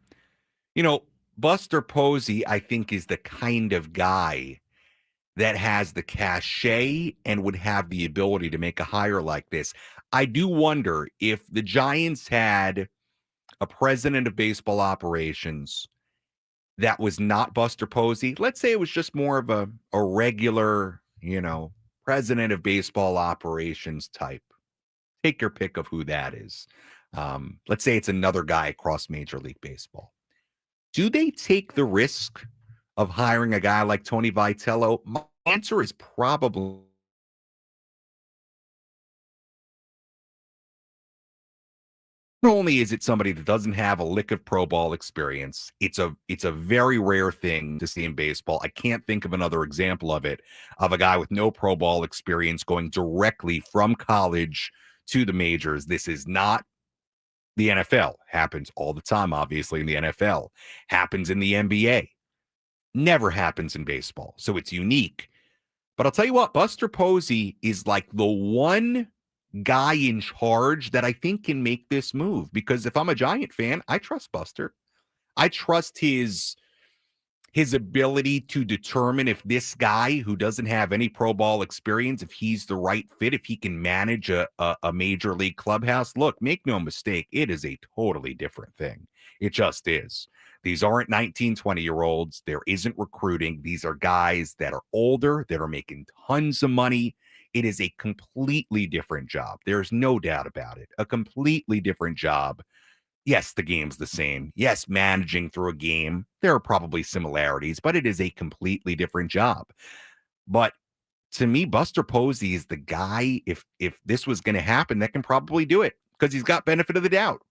You know, Buster Posey, I think, is the kind of guy that has the cachet and would have the ability to make a hire like this. I do wonder if the Giants had a president of baseball operations that was not Buster Posey. Let's say it was just more of a regular, president of baseball operations type. Take your pick of who that is. Let's say it's another guy across Major League Baseball. Do they take the risk of hiring a guy like Tony Vitello? My answer is probably. Not only is it somebody that doesn't have a lick of pro ball experience, it's a very rare thing to see in baseball. I can't think of another example of it, of a guy with no pro ball experience going directly from college to the majors. This is not the NFL. Happens all the time, obviously, in the NFL. Happens in the NBA. Never happens in baseball. So it's unique. But I'll tell you what, Buster Posey is like the one guy in charge that I think can make this move, because if I'm a Giant fan, I trust Buster. I trust his his ability to determine if this guy who doesn't have any pro ball experience, if he's the right fit, if he can manage a major league clubhouse. Look, make no mistake, it is a totally different thing. It just is. These aren't 19, 20-year-olds. There isn't recruiting. These are guys that are older, that are making tons of money. It is a completely different job. There's no doubt about it. A completely different job. Yes, the game's the same. Yes, managing through a game, there are probably similarities, but it is a completely different job. But to me, Buster Posey is the guy, if this was going to happen, that can probably do it because he's got benefit of the doubt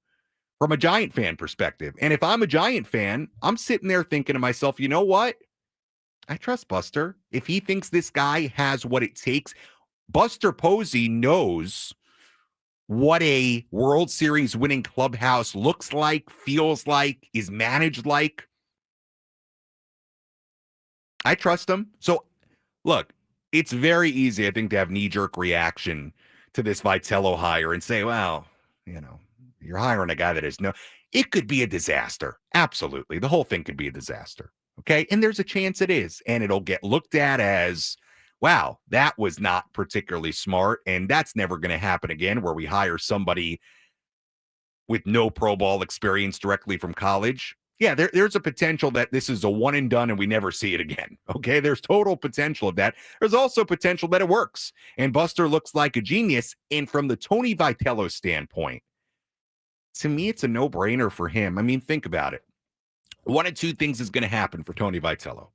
from a Giant fan perspective. And if I'm a Giant fan, I'm sitting there thinking to myself, you know what? I trust Buster. If he thinks this guy has what it takes, Buster Posey knows what a World Series winning clubhouse looks like, feels like, is managed like. I trust him. So, look, it's very easy, I think, to have knee-jerk reaction to this Vitello hire and say, well, you know, you're hiring a guy that is no. It could be a disaster. Absolutely. The whole thing could be a disaster. Okay? And there's a chance it is. And it'll get looked at as, wow, that was not particularly smart, and that's never going to happen again, where we hire somebody with no pro ball experience directly from college. Yeah, there's a potential that this is a one and done and we never see it again. Okay, there's total potential of that. There's also potential that it works, and Buster looks like a genius. And from the Tony Vitello standpoint, to me, it's a no-brainer for him. I mean, think about it. One of two things is going to happen for Tony Vitello.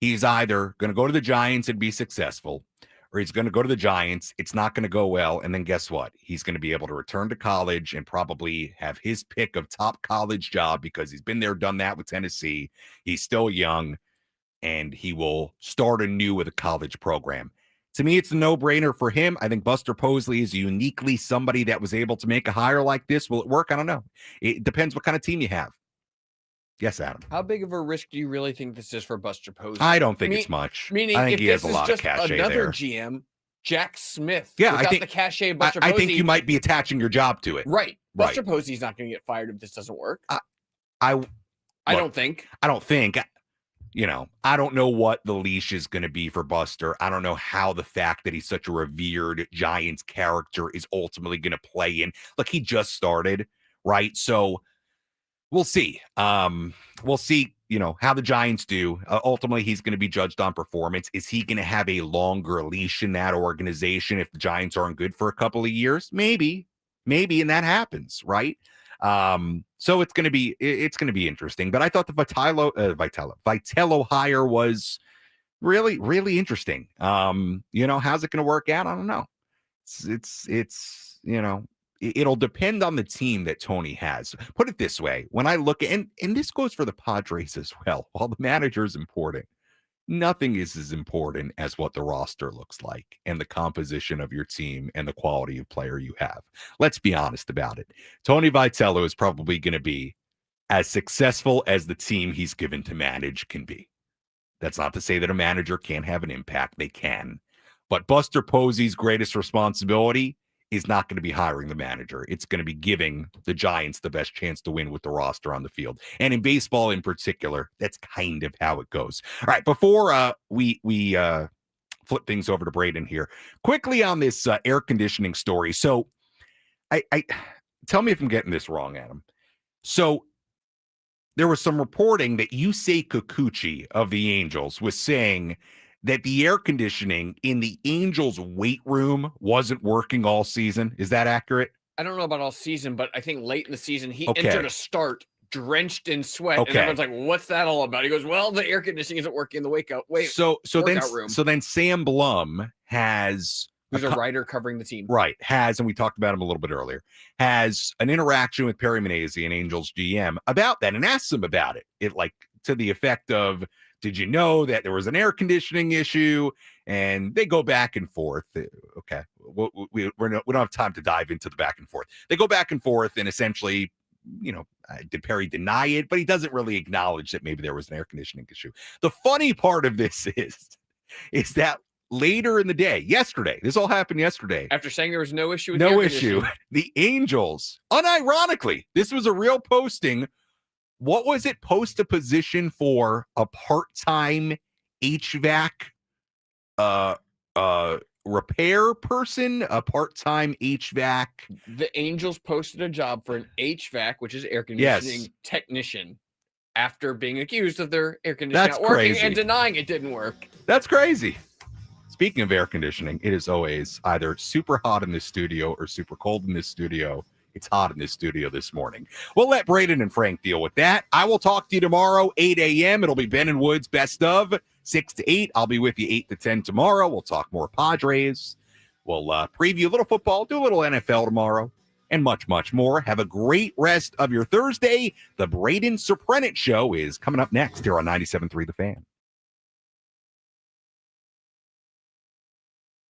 He's either going to go to the Giants and be successful, or he's going to go to the Giants. It's not going to go well. And then guess what? He's going to be able to return to college and probably have his pick of top college job because he's been there, done that with Tennessee. He's still young, and he will start anew with a college program. To me, it's a no-brainer for him. I think Buster Posey is uniquely somebody that was able to make a hire like this. Will it work? I don't know. It depends what kind of team you have. Yes, Adam. How big of a risk do you really think this is for Buster Posey? I don't think it's much. Meaning, I think if he has this a lot is of just cachet another there. GM, Jack Smith, Yeah, without I think the cachet of Buster Posey. I think you might be attaching your job to it. Right. Right. Buster Posey's not going to get fired if this doesn't work. I don't think. I don't think. You know, I don't know what the leash is going to be for Buster. I don't know how the fact that he's such a revered Giants character is ultimately going to play in. Look, he just started, right? So we'll see. We'll see, you know, how the Giants do. Ultimately, he's going to be judged on performance. Is he going to have a longer leash in that organization if the Giants aren't good for a couple of years? Maybe, and that happens, right? So it's going to be interesting. But I thought the Vitello hire was really, really interesting. You know, how's it going to work out? I don't know. It's you know, it'll depend on the team that Tony has. Put it this way: when I look at, and this goes for the Padres as well. While the manager is important, nothing is as important as what the roster looks like and the composition of your team and the quality of player you have. Let's be honest about it. Tony Vitello is probably going to be as successful as the team he's given to manage can be. That's not to say that a manager can't have an impact. They can. But Buster Posey's greatest responsibility is not going to be hiring the manager. It's going to be giving the Giants the best chance to win with the roster on the field. And in baseball in particular, that's kind of how it goes. All right, before we flip things over to Braden here, quickly on this air conditioning story. So I tell me if I'm getting this wrong, Adam. So there was some reporting that Yusei Kikuchi of the Angels was saying that the air conditioning in the Angels weight room wasn't working all season. Is that accurate? I don't know about all season, but I think late in the season, he entered a start drenched in sweat. And everyone's like, what's that all about? He goes, well, the air conditioning isn't working in the workout room. So then Sam Blum has, who's a writer covering the team. Right. And we talked about him a little bit earlier, has an interaction with Perry Minasian, an Angels GM, about that and asks him about it. It like to the effect of, did you know that there was an air conditioning issue? And they go back and forth. Okay. We don't have time to dive into the back and forth. They go back and forth and essentially, you know, did Perry deny it? But he doesn't really acknowledge that maybe there was an air conditioning issue. The funny part of this is that later in the day, yesterday, this all happened yesterday. After saying there was no issue with the Angels, unironically, this was a real posting, what was it? Post a position for a part-time HVAC repair person, a part-time HVAC. The Angels posted a job for an HVAC, which is air conditioning technician, after being accused of their air conditioning not working and denying it didn't work. That's crazy. Speaking of air conditioning, it is always either super hot in this studio or super cold in this studio. It's hot in this studio this morning. We'll let Braden and Frank deal with that. I will talk to you tomorrow, 8 a.m. It'll be Ben and Woods best of 6 to 8. I'll be with you 8 to 10 tomorrow. We'll talk more Padres. We'll preview a little football, do a little NFL tomorrow, and much, much more. Have a great rest of your Thursday. The Braden Surprenant Show is coming up next here on 97.3 The Fan.